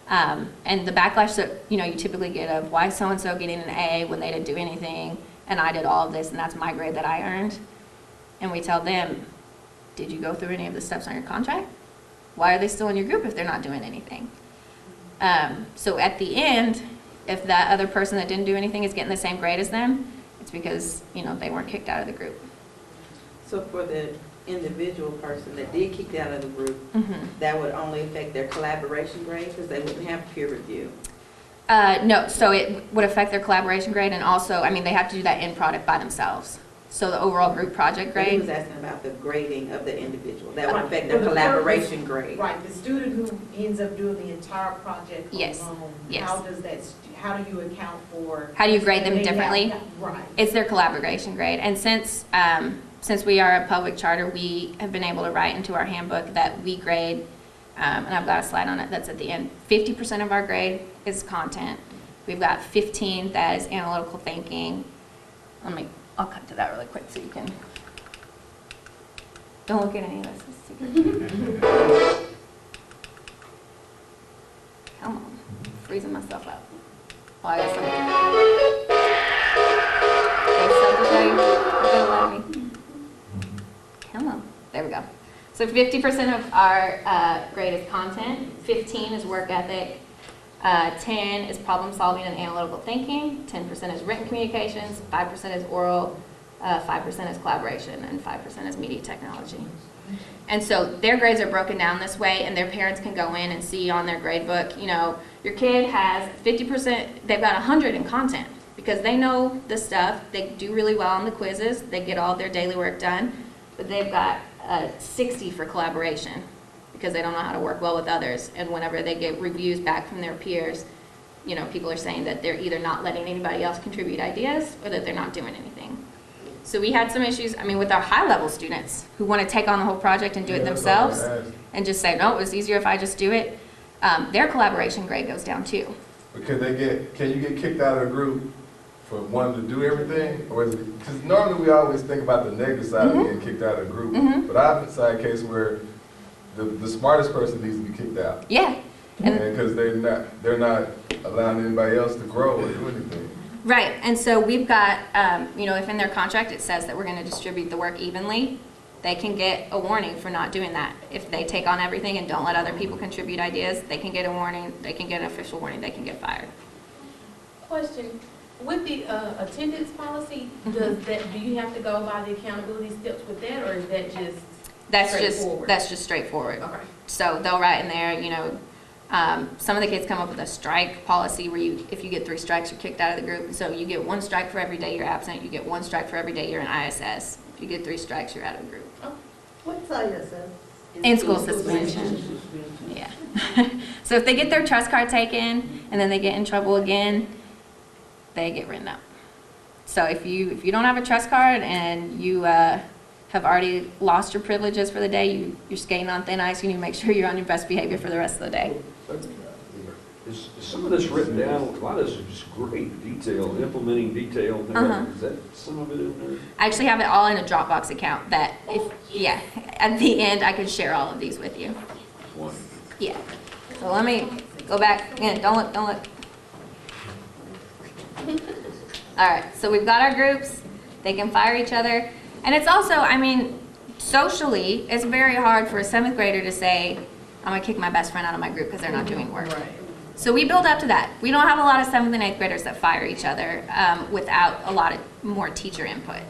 And the backlash that you typically get of why so-and-so getting an A when they didn't do anything, and I did all of this, and that's my grade that I earned. And we tell them, did you go through any of the steps on your contract? Why are they still in your group if they're not doing anything? So at the end, if that other person that didn't do anything is getting the same grade as them, it's because they weren't kicked out of the group. So for the individual person that did kick out of the group, that would only affect their collaboration grade, because they wouldn't have peer review? No, so it would affect their collaboration grade, and also, they have to do that end product by themselves. So the overall group project He grade. was asking about the grading of the individual. That would Right. affect their For the collaboration purpose- grade. Right, the student who ends up doing the entire project Yes. alone. Yes. How do you account for? How do you grade them Yeah, differently? yeah, right. It's their collaboration grade. And since we are a public charter, we have been able to write into our handbook that we grade, and I've got a slide on it that's at the end, 50% of our grade is content. We've got 15 that is analytical thinking. I'll cut to that really quick so you can, don't look at any of this, it's secret. Come on, freezing myself up. Oh, I got something. Come on, there we go. So 50% of our grade is content, 15 is work ethic, 10 is problem solving and analytical thinking, 10% is written communications, 5% is oral, 5% is collaboration, and 5% is media technology. And so their grades are broken down this way, and their parents can go in and see on their grade book, your kid has 50%, they've got 100 in content, because they know the stuff, they do really well on the quizzes, they get all their daily work done, but they've got 60 for collaboration, because they don't know how to work well with others. And whenever they get reviews back from their peers, people are saying that they're either not letting anybody else contribute ideas or that they're not doing anything. So we had some issues, with our high-level students who want to take on the whole project and do it themselves and just say, no, it was easier if I just do it. Their collaboration grade goes down too. But can you get kicked out of the group for wanting to do everything? Or is it, because normally we always think about the negative side of getting kicked out of the group. But I've had a case where the smartest person needs to be kicked out. Yeah. Because they're not allowing anybody else to grow or do anything. Right, and so we've got, if in their contract it says that we're going to distribute the work evenly, they can get a warning for not doing that. If they take on everything and don't let other people contribute ideas, they can get a warning, they can get an official warning, they can get fired. Question, with the attendance policy, do you have to go by the accountability steps with that, or is that just straightforward? That's just straightforward. Okay. So they'll write in there, you know, some of the kids come up with a strike policy where if you get 3 strikes, you're kicked out of the group. So you get 1 strike for every day you're absent, you get 1 strike for every day you're in ISS. If you get 3 strikes, you're out of the group. What's ISS? In-school suspension. Yeah. So if they get their trust card taken and then they get in trouble again, they get written up. So if you don't have a trust card and you have already lost your privileges for the day, you're skating on thin ice, you need to make sure you're on your best behavior for the rest of the day. Is some of this written down? A lot of this is just great detail, implementing detail. Is that some of it in there? I actually have it all in a Dropbox account that yeah, at the end I could share all of these with you. Yeah. So let me go back again. Don't look. All right. So we've got our groups. They can fire each other. And it's also, I mean, socially, it's very hard for a 7th grader to say, I'm going to kick my best friend out of my group because they're not doing work. Right. So we build up to that. We don't have a lot of 7th and 8th graders that fire each other without a lot of more teacher input.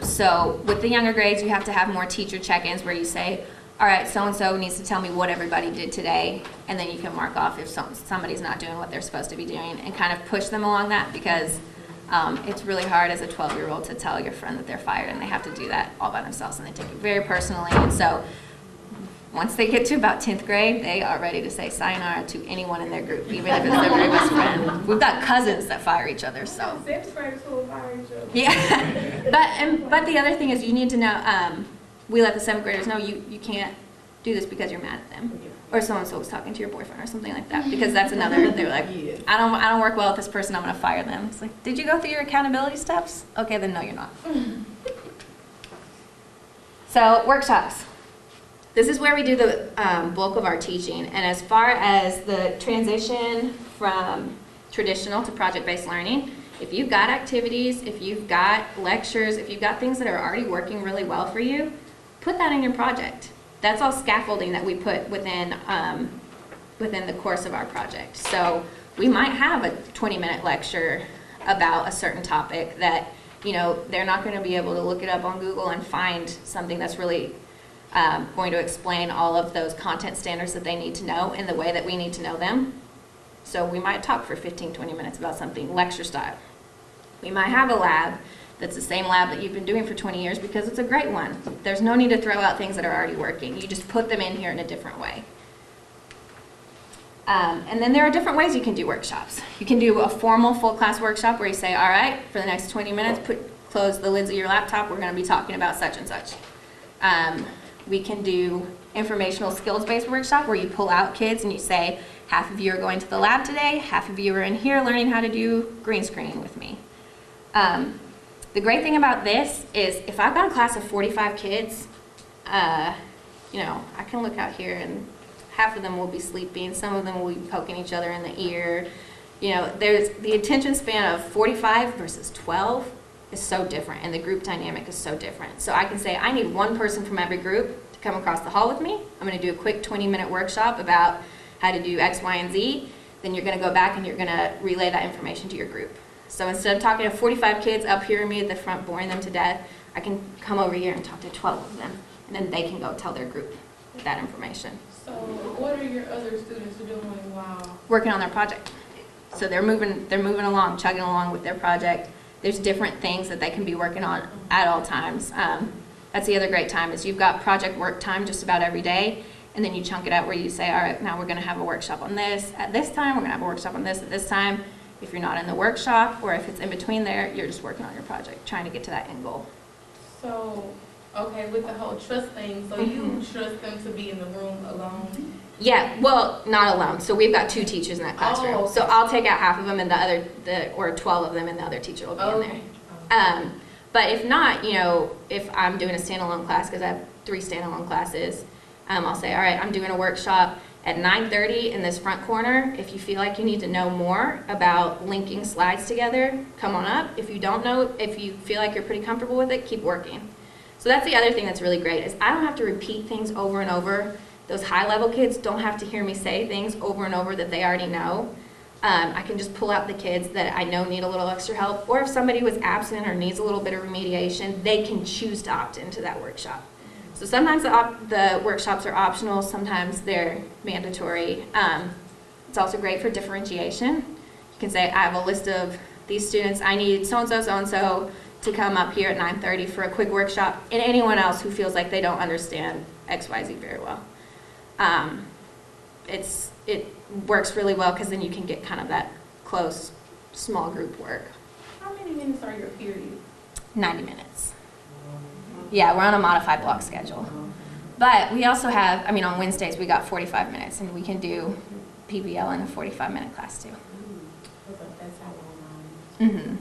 So with the younger grades, you have to have more teacher check-ins where you say, all right, so-and-so needs to tell me what everybody did today, and then you can mark off if somebody's not doing what they're supposed to be doing and kind of push them along that, because it's really hard as a 12-year-old to tell your friend that they're fired, and they have to do that all by themselves, and they take it very personally. And so once they get to about 10th grade, they are ready to say sayonara to anyone in their group, even if it's their very best friend. We've got cousins that fire each other, so. 6th graders who will fire each other. Yeah. But the other thing is you need to know, we let the 7th graders know you can't do this because you're mad at them. Or so-and-so was talking to your boyfriend or something like that. Because that's another, they're like, I don't work well with this person, I'm going to fire them. It's like, did you go through your accountability steps? Okay, then no, you're not. So, workshops. This is where we do the bulk of our teaching. And as far as the transition from traditional to project-based learning, if you've got activities, if you've got lectures, if you've got things that are already working really well for you, put that in your project. That's all scaffolding that we put within the course of our project. So we might have a 20-minute lecture about a certain topic that, you know, they're not going to be able to look it up on Google and find something that's really going to explain all of those content standards that they need to know in the way that we need to know them. So we might talk for 15, 20 minutes about something lecture style. We might have a lab that's the same lab that you've been doing for 20 years because it's a great one. There's no need to throw out things that are already working. You just put them in here in a different way. And then there are different ways you can do workshops. You can do a formal full class workshop where you say, all right, for the next 20 minutes, close the lids of your laptop, we're going to be talking about such and such. We can do informational skills-based workshop where you pull out kids and you say, half of you are going to the lab today, half of you are in here learning how to do green screening with me. The great thing about this is if I've got a class of 45 kids, you know, I can look out here and half of them will be sleeping, some of them will be poking each other in the ear. You know, there's the attention span of 45 versus 12 is so different, and the group dynamic is so different. So I can say, I need one person from every group to come across the hall with me. I'm going to do a quick 20-minute workshop about how to do X, Y, and Z. Then you're going to go back and you're going to relay that information to your group. So instead of talking to 45 kids up here and me at the front boring them to death, I can come over here and talk to 12 of them, and then they can go tell their group that information. So what are your other students doing while working on their project? So they're moving along, chugging along with their project. There's different things that they can be working on at all times. That's the other great time is you've got project work time just about every day, and then you chunk it out where you say, all right, now we're going to have a workshop on this at this time, we're going to have a workshop on this at this time. If you're not in the workshop or if it's in between there, you're just working on your project, trying to get to that end goal. So, okay, with the whole trust thing, so you trust them to be in the room alone? Yeah, well, not alone. So we've got 2 teachers in that classroom. Oh, okay. So I'll take out half of them and or 12 of them and the other teacher will be in there. But if not, you know, if I'm doing a standalone class, because I have 3 standalone classes, I'll say, all right, I'm doing a workshop at 9:30 in this front corner. If you feel like you need to know more about linking slides together, come on up. If you don't know, if you feel like you're pretty comfortable with it, keep working. So that's the other thing that's really great is I don't have to repeat things over and over. Those high-level kids don't have to hear me say things over and over that they already know. I can just pull out the kids that I know need a little extra help, or if somebody was absent or needs a little bit of remediation, they can choose to opt into that workshop. So sometimes the workshops are optional, sometimes they're mandatory. It's also great for differentiation. You can say, I have a list of these students, I need so-and-so, so-and-so to come up here at 9:30 for a quick workshop, and anyone else who feels like they don't understand XYZ very well. It works really well because then you can get kind of that close, small group work. How many minutes are your periods? 90 minutes. Yeah, we're on a modified block schedule. But we also have, I mean, on Wednesdays we got 45 minutes, and we can do PBL in a 45-minute class too. That's how long mine is.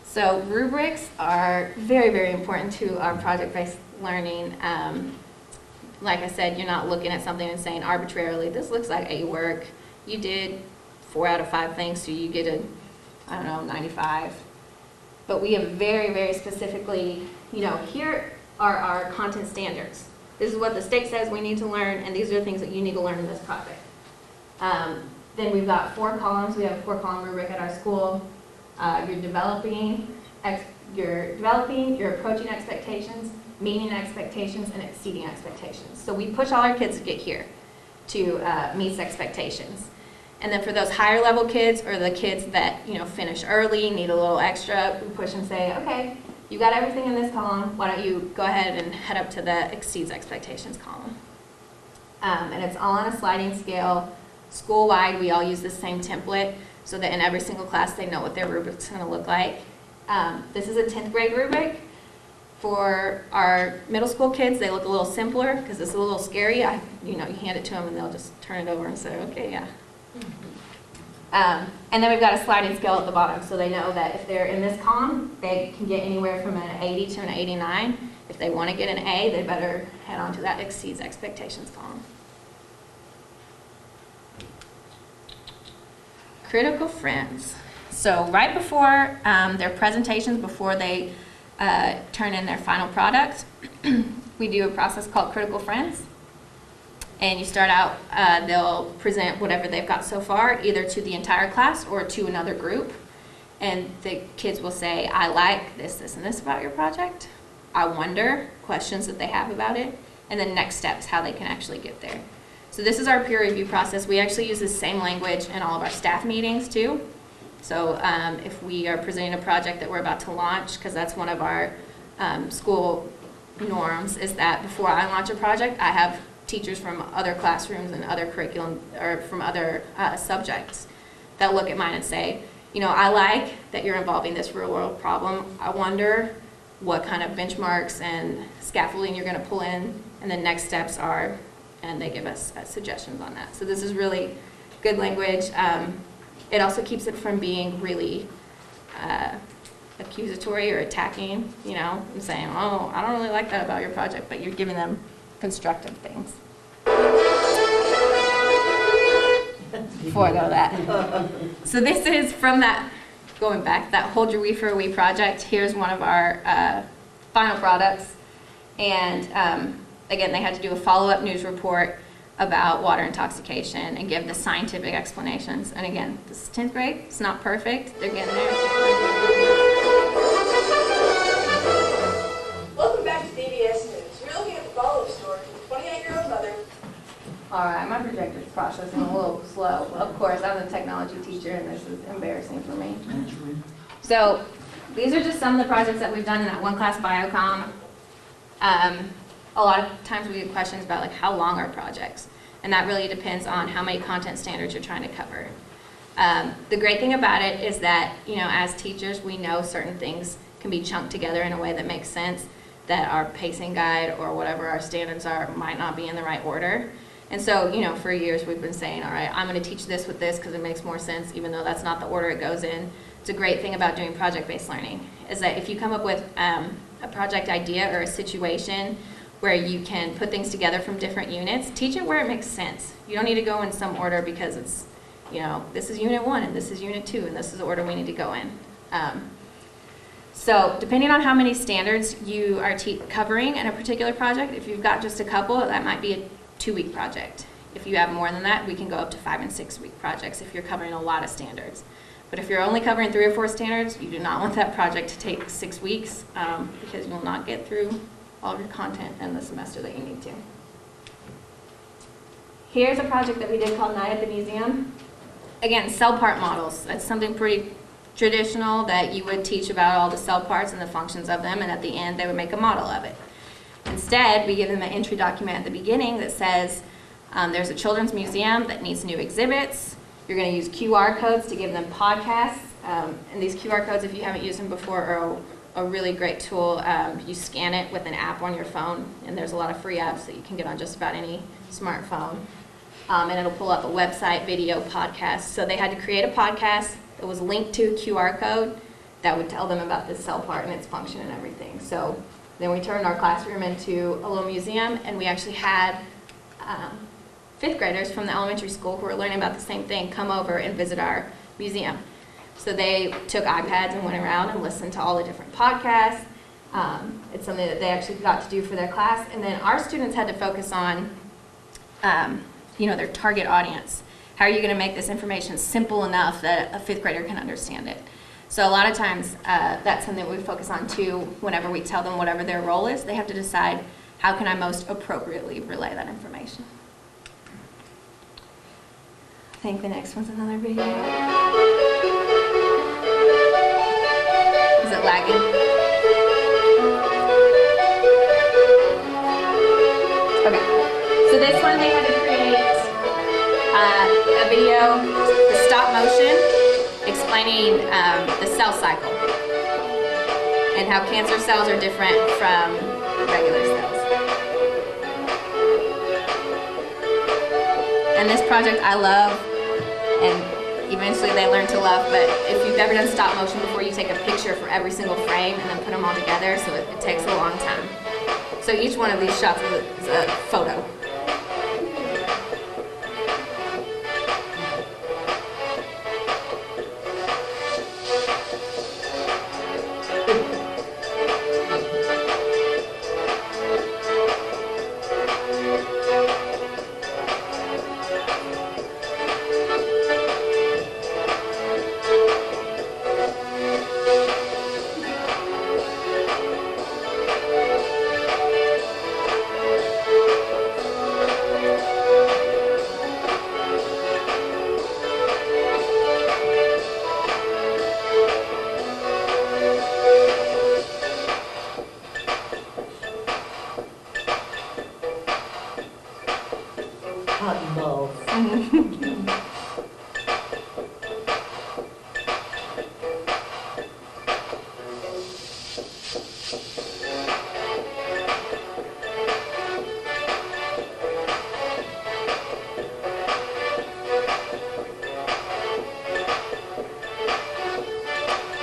So rubrics are very, very important to our project-based learning. Like I said, you're not looking at something and saying arbitrarily, this looks like A work. You did 4 out of 5 things, so you get a, I don't know, 95. But we have very, very specifically, here are our content standards. This is what the state says we need to learn, and these are the things that you need to learn in this project. Then we've got 4 columns. We have a 4-column rubric at our school. You're developing, you're approaching expectations, meeting expectations, and exceeding expectations. So we push all our kids to get here to meet expectations. And then for those higher level kids or the kids that finish early, need a little extra, we push and say, okay, you got everything in this column, why don't you go ahead and head up to the exceeds expectations column. And it's all on a sliding scale. School-wide, we all use the same template so that in every single class they know what their rubric's going to look like. This is a 10th grade rubric. For our middle school kids, they look a little simpler because it's a little scary. You hand it to them and they'll just turn it over and say, okay, yeah. And then we've got a sliding scale at the bottom so they know that if they're in this column, they can get anywhere from an 80 to an 89. If they want to get an A, they better head on to that exceeds expectations column. Critical friends. So right before their presentations, before they turn in their final product, we do a process called critical friends. And you start out, they'll present whatever they've got so far, either to the entire class or to another group. And the kids will say, I like this, this, and this about your project. I wonder, questions that they have about it. And then next steps, how they can actually get there. So this is our peer review process. We actually use the same language in all of our staff meetings too. So if we are presenting a project that we're about to launch, because that's one of our school norms, is that before I launch a project, I have teachers from other classrooms and other curriculum, or from other subjects that look at mine and say, I like that you're involving this real world problem. I wonder what kind of benchmarks and scaffolding you're going to pull in, and the next steps are, and they give us suggestions on that. So this is really good language. It also keeps it from being really accusatory or attacking, and saying, oh, I don't really like that about your project, but you're giving them constructive things. Before I go to that. So this is from that, going back, that Hold Your Wee for a Wee project. Here's one of our final products. And again, they had to do a follow-up news report about water intoxication and give the scientific explanations. And again, this is 10th grade. It's not perfect. They're getting there. Welcome back to DBS News. We're looking at the following story from a 28-year-old mother. All right, my projector's processing a little slow. Of course, I'm a technology teacher, and this is embarrassing for me. So these are just some of the projects that we've done in that one class biocom. A lot of times we get questions about how long are projects, and that really depends on how many content standards you're trying to cover. The great thing about it is that, as teachers, we know certain things can be chunked together in a way that makes sense, that our pacing guide or whatever our standards are might not be in the right order. And so, for years we've been saying, all right, I'm going to teach this with this because it makes more sense, even though that's not the order it goes in. It's a great thing about doing project-based learning, is that if you come up with a project idea or a situation where you can put things together from different units, teach it where it makes sense. You don't need to go in some order because it's, this is unit 1 and this is unit 2 and this is the order we need to go in. So depending on how many standards you are covering in a particular project, if you've got just a couple, that might be a 2-week project. If you have more than that, we can go up to 5- and 6-week projects if you're covering a lot of standards. But if you're only covering 3 or 4 standards, you do not want that project to take 6 weeks because you will not get through all of your content in the semester that you need to. Here's a project that we did called Night at the Museum. Again, cell part models. That's something pretty traditional that you would teach about all the cell parts and the functions of them, and at the end they would make a model of it. Instead, we give them an entry document at the beginning that says there's a children's museum that needs new exhibits. You're going to use QR codes to give them podcasts, and these QR codes, if you haven't used them before, are a really great tool. You scan it with an app on your phone, and there's a lot of free apps that you can get on just about any smartphone. And it'll pull up a website, video, podcast. So they had to create a podcast that was linked to a QR code that would tell them about this cell part and its function and everything. So then we turned our classroom into a little museum, and we actually had 5th graders from the elementary school who were learning about the same thing come over and visit our museum. So they took iPads and went around and listened to all the different podcasts. It's something that they actually got to do for their class. And then our students had to focus on their target audience. How are you going to make this information simple enough that a 5th grader can understand it? So a lot of times that's something we focus on too. Whenever we tell them whatever their role is, they have to decide, how can I most appropriately relay that information? I think the next one's another video. Is it lagging? Okay. So this one they had to create a video for stop motion explaining the cell cycle and how cancer cells are different from regular cells. And this project I love, and eventually they learn to love, but if you've ever done stop motion before, you take a picture for every single frame and then put them all together, so it takes a long time. So each one of these shots is a photo. Cotton balls.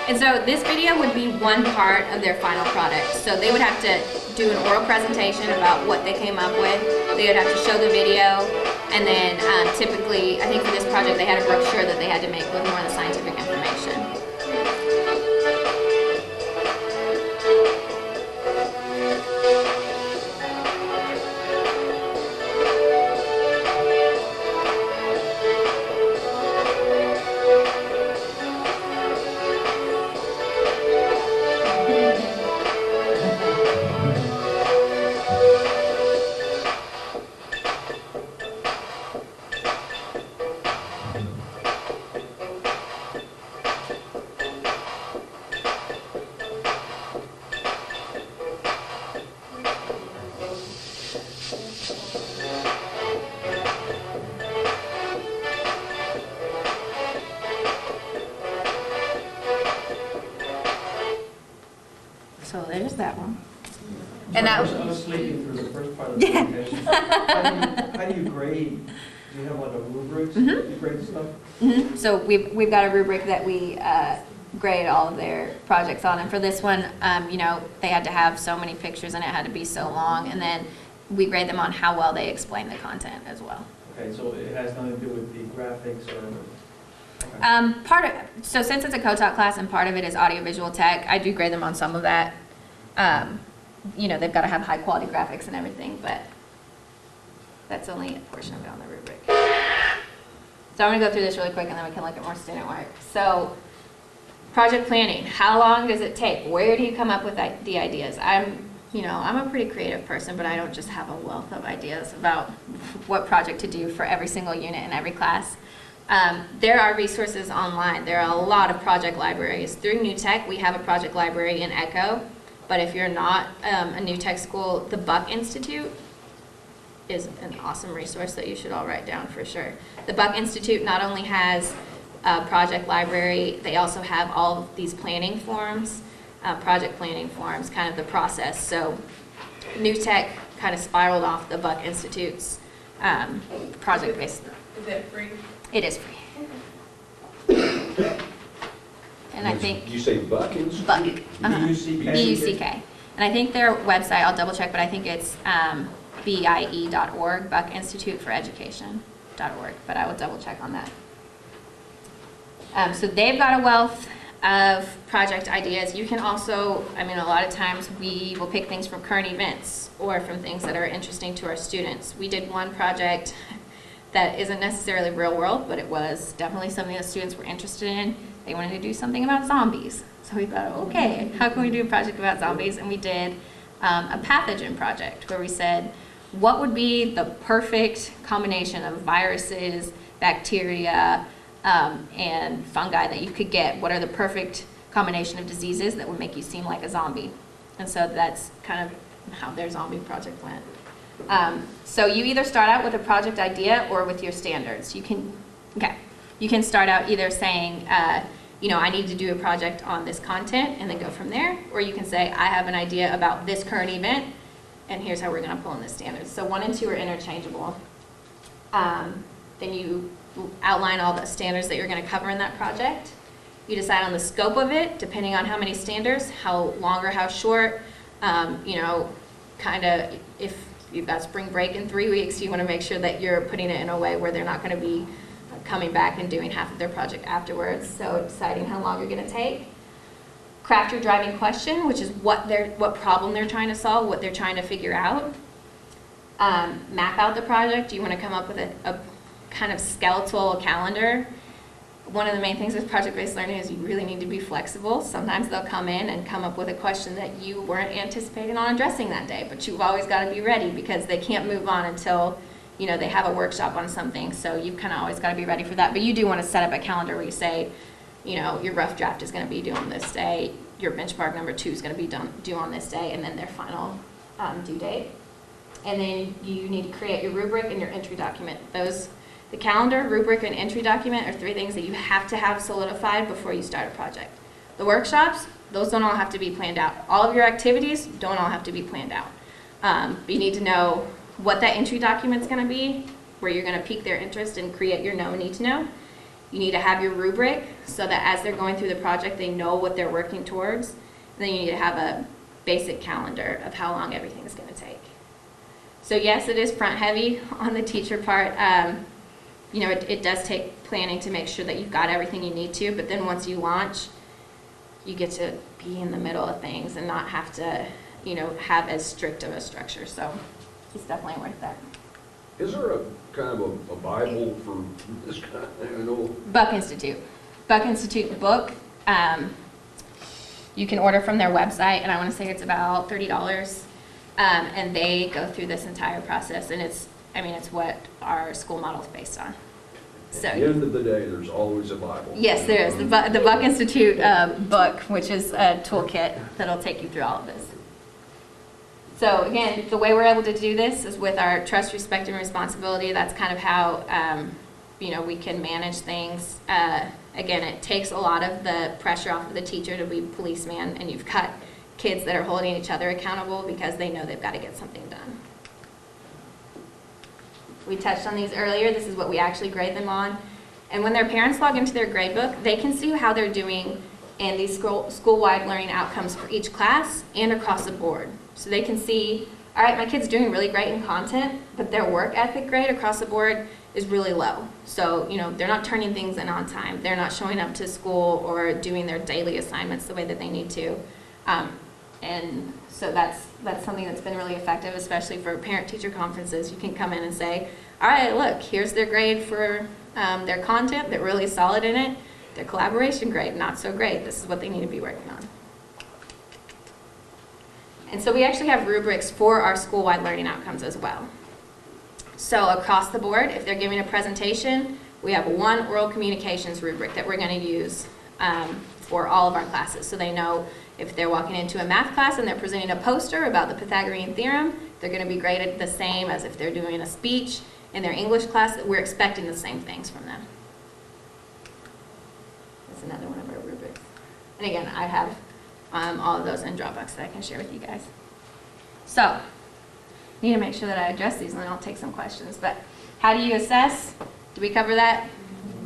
And so this video would be one part of their final product. So they would have to do an oral presentation about what they came up with. They would have to show the video, and then typically, I think for this project, they had a brochure that they had to make with more of the scientific information. So there's that one. And I was sleeping through the first part of the presentation. How do you grade? Do you have like a rubrics? Mm-hmm. You grade stuff? Mm-hmm. So we've got a rubric that we grade all of their projects on, and for this one, they had to have so many pictures and it had to be so long, and then we grade them on how well they explain the content as well. Okay, so it has nothing to do with the graphics or So since it's a co-taught class and part of it is audiovisual tech, I do grade them on some of that. They've got to have high quality graphics and everything, but that's only a portion of it on the rubric. So I'm gonna go through this really quick and then we can look at more student work. So project planning, how long does it take? Where do you come up with the ideas? I'm a pretty creative person, but I don't just have a wealth of ideas about what project to do for every single unit in every class. There are resources online. There are a lot of project libraries. Through New Tech, we have a project library in Echo, but if you're not a New Tech school, the Buck Institute is an awesome resource that you should all write down for sure. The Buck Institute not only has a project library, they also have all of these planning forms, project planning forms, kind of the process. So New Tech kind of spiraled off the Buck Institute's project-based. Is that free? It is free. And I think Did you say Buck Institute? Buck, B-U-C-K? B-U-C-K. And I think their website, I'll double check, but I think it's BIE.org, Buck Institute for Education.org, but I will double check on that. So they've got a wealth of project ideas. You can also, a lot of times we will pick things from current events or from things that are interesting to our students. We did one project that isn't necessarily real world, but it was definitely something that students were interested in. They wanted to do something about zombies. So we thought, okay, how can we do a project about zombies? And we did a pathogen project where we said, what would be the perfect combination of viruses, bacteria, and fungi that you could get? What are the perfect combination of diseases that would make you seem like a zombie? And so that's kind of how their zombie project went. So you either start out with a project idea or with your standards. You can start out either saying, I need to do a project on this content and then go from there, or you can say, I have an idea about this current event and here's how we're going to pull in the standards. So 1 and 2 are interchangeable. Then you outline all the standards that you're going to cover in that project. You decide on the scope of it, depending on how many standards, how long or how short. Kind of if you've got spring break in 3 weeks, you want to make sure that you're putting it in a way where they're not going to be coming back and doing half of their project afterwards. So deciding how long you're going to take. Craft your driving question, which is what problem they're trying to solve, what they're trying to figure out. Map out the project. You want to come up with a kind of skeletal calendar. One of the main things with project-based learning is you really need to be flexible. Sometimes they'll come in and come up with a question that you weren't anticipating on addressing that day, but you've always got to be ready because they can't move on until they have a workshop on something. So you've kind of always got to be ready for that. But you do want to set up a calendar where you say, your rough draft is going to be due on this day, your benchmark number 2 is going to be due on this day, and then their final due date. And then you need to create your rubric and your entry document. The calendar, rubric, and entry document are 3 things that you have to have solidified before you start a project. The workshops, those don't all have to be planned out. All of your activities don't all have to be planned out. But you need to know what that entry document's going to be, where you're going to pique their interest and create your know and need to know. You need to have your rubric so that as they're going through the project, they know what they're working towards. And then you need to have a basic calendar of how long everything is going to take. So yes, it is front heavy on the teacher part. It does take planning to make sure that you've got everything you need to, but then once you launch, you get to be in the middle of things and not have to, have as strict of a structure. So it's definitely worth that. Is there a kind of a Bible for this kind of, Buck Institute. Buck Institute book. You can order from their website, and I want to say it's about $30. And they go through this entire process, and it's what our school model is based on. So at the end of the day, there's always a Bible. Yes, there is. The Buck Institute book, which is a toolkit that'll take you through all of this. So again, the way we're able to do this is with our trust, respect, and responsibility. That's kind of how we can manage things. Again, it takes a lot of the pressure off of the teacher to be policeman, and you've got kids that are holding each other accountable because they know they've got to get something done. We touched on these earlier. This is what we actually grade them on. And when their parents log into their grade book, they can see how they're doing in these school-wide learning outcomes for each class and across the board. So they can see, all right, my kid's doing really great in content, but their work ethic grade across the board is really low. So, they're not turning things in on time. They're not showing up to school or doing their daily assignments the way that they need to. And so that's something that's been really effective, especially for parent-teacher conferences. You can come in and say, all right, look, here's their grade for their content. They're really solid in it. Their collaboration grade, not so great. This is what they need to be working on. And so we actually have rubrics for our school-wide learning outcomes as well. So across the board, if they're giving a presentation, we have one oral communications rubric that we're going to use for all of our classes. So they know if they're walking into a math class and they're presenting a poster about the Pythagorean theorem, they're going to be graded the same as if they're doing a speech in their English class. We're expecting the same things from them. That's another one of our rubrics. And again, I have all of those in Dropbox that I can share with you guys. So, need to make sure that I address these and then I'll take some questions. But how do you assess? Did we cover that?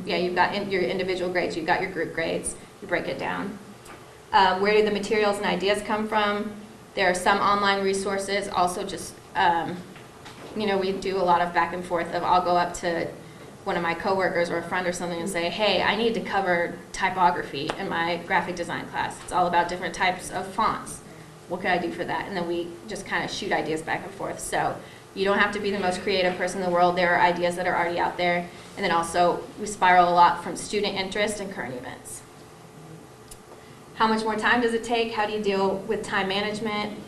Yeah, you've got your individual grades, you've got your group grades, you break it down. Where do the materials and ideas come from? There are some online resources, also just, we do a lot of back and forth of I'll go up to one of my coworkers or a friend or something and say, hey, I need to cover typography in my graphic design class. It's all about different types of fonts. What could I do for that? And then we just kind of shoot ideas back and forth. So you don't have to be the most creative person in the world. There are ideas that are already out there. And then also we spiral a lot from student interest and current events. How much more time does it take? How do you deal with time management?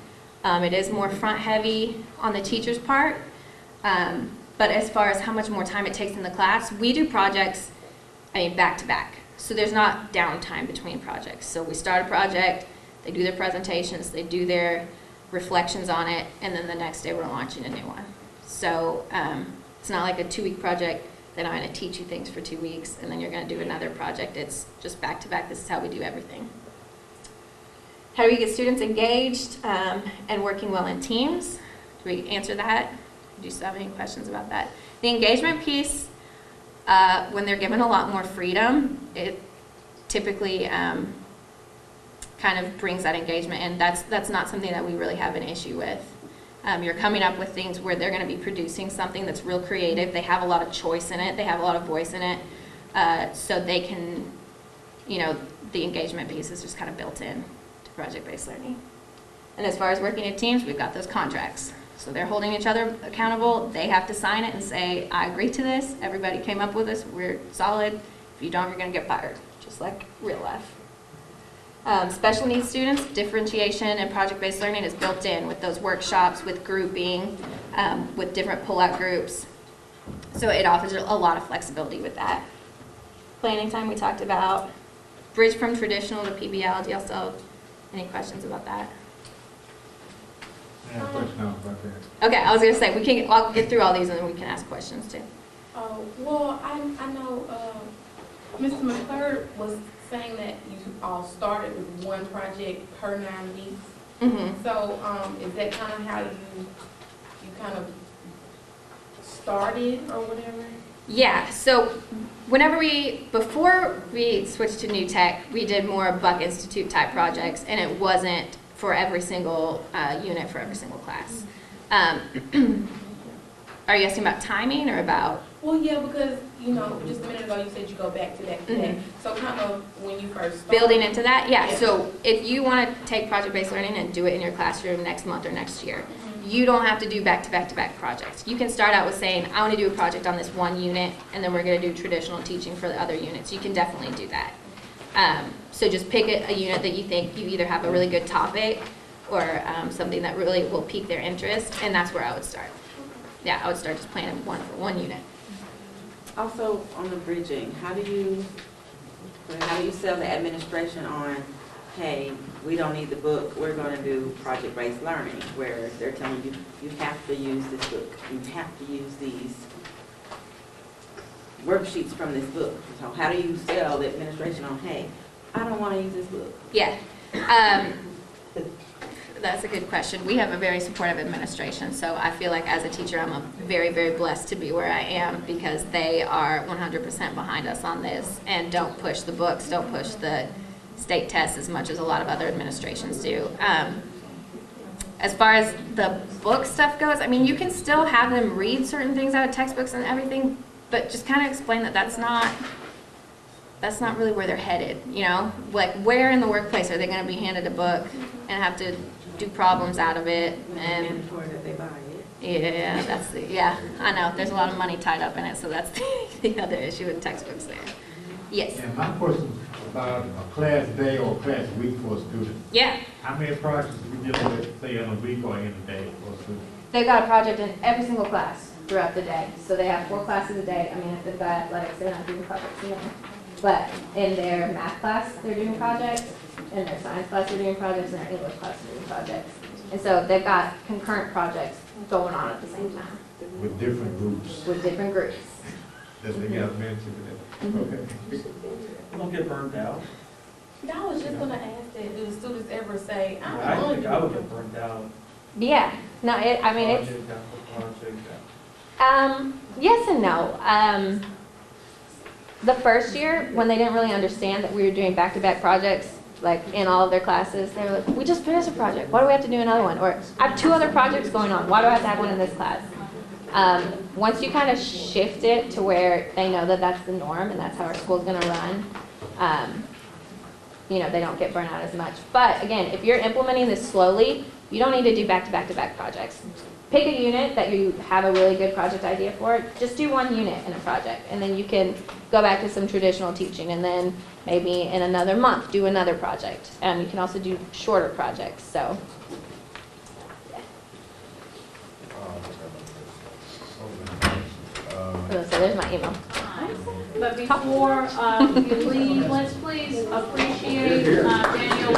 It is more front heavy on the teacher's part. But as far as how much more time it takes in the class, we do projects, back to back. So there's not downtime between projects. So we start a project, they do their presentations, they do their reflections on it, and then the next day we're launching a new one. So it's not like a 2-week project, then I'm going to teach you things for 2 weeks, and then you're going to do another project. It's just back to back. This is how we do everything. How do we get students engaged and working well in teams? Do we answer that? Do you still have any questions about that? The engagement piece, when they're given a lot more freedom, it typically kind of brings that engagement, and that's not something that we really have an issue with. You're coming up with things where they're going to be producing something that's real creative. They have a lot of choice in it. They have a lot of voice in it. So they can, the engagement piece is just kind of built in to project-based learning. And as far as working in teams, we've got those contracts. So they're holding each other accountable. They have to sign it and say, I agree to this. Everybody came up with this. We're solid. If you don't, you're going to get fired, just like real life. Special needs students, differentiation and project-based learning is built in with those workshops, with grouping, with different pull-out groups. So it offers a lot of flexibility with that. Planning time we talked about. Bridge from traditional to PBL. Do y'all still have any questions about that? I have a question about that. Okay, I was going to say, I'll get through all these and then we can ask questions too. Well, I know Mr. McClure was saying that you all started with one project per 9 weeks. Mm-hmm. So is that kind of how you kind of started or whatever? Yeah, so before we switched to new tech, we did more Buck Institute type projects, and it wasn't for every single unit for every single class. Are you asking about timing or about? Well, yeah, because, just a minute ago you said you go back to that. Mm-hmm. So kind of when you first started. Building into that? Yeah. So if you want to take project-based learning and do it in your classroom next month or next year, you don't have to do back-to-back-to-back projects. You can start out with saying, I want to do a project on this one unit, and then we're going to do traditional teaching for the other units. You can definitely do that. So just pick a unit that you think you either have a really good topic or something that really will pique their interest, and that's where I would start. Yeah, I would start just planning one for one unit. Also, on the bridging, how do you sell the administration on, hey, we don't need the book, we're going to do project-based learning, where they're telling you, you have to use this book, you have to use these worksheets from this book. So how do you sell the administration on, hey, I don't want to use this book? Yeah. That's a good question. We have a very supportive administration, so I feel like as a teacher I'm very, very blessed to be where I am because they are 100% behind us on this and don't push the books, don't push the state tests as much as a lot of other administrations do. As far as the book stuff goes, I mean, you can still have them read certain things out of textbooks and everything, but just kind of explain that that's not really where they're headed, you know? Like, where in the workplace are they going to be handed a book and have to do problems out of it? And mandatory that they buy it. yeah, yeah, I know, there's a lot of money tied up in it, so that's the other issue with textbooks there. Yes. And my question is about a class day or a class week for a student. Yeah, How many projects do we deal with, say, in a week or in a day for a student? they've got a project in every single class throughout the day. So they have 4 classes a day. I mean, if they've got athletics, they're not doing projects, you know. But in their math class, they're doing projects. In their science class, they're doing projects. In their English class, they're doing projects. And so they've got concurrent projects going on at the same time With different groups. with different groups. That's the got mentioned in it. Okay. Don't get burnt out. I was just gonna ask that, do the students ever say, I I don't want think to I do would it? get burnt out. Yeah. No, I mean, it's, Project after project after- yes and no. The first year, when they didn't really understand that we were doing back-to-back projects, like in all of their classes, they were like, we just finished a project, why do we have to do another one? Or, I have 2 other projects going on, why do I have to have one in this class? Once you kind of shift it to where they know that that's the norm and that's how our school's gonna run, you know, they don't get burnt out as much. But again, if you're implementing this slowly, you don't need to do back-to-back-to-back projects. Pick a unit that you have a really good project idea for. Just do 1 unit in a project, and then you can go back to some traditional teaching, and then maybe in another month, do another project. You can also do shorter projects, so. So there's my email. But before you leave, let's please appreciate Daniel.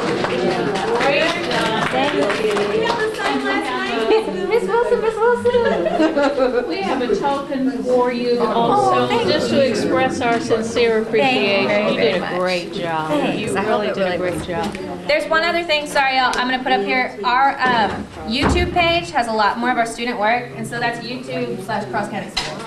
Great job. Thank you. We have the same last name. Miss Wilson, Miss Wilson. We have a token for you also, thank just to express our sincere appreciation. Thank you You very did a much. great job. Thanks. You I hope really it did a really great was. job. There's one other thing, sorry y'all, I'm gonna put up here. Our YouTube page has a lot more of our student work, and so that's YouTube/Cross County School.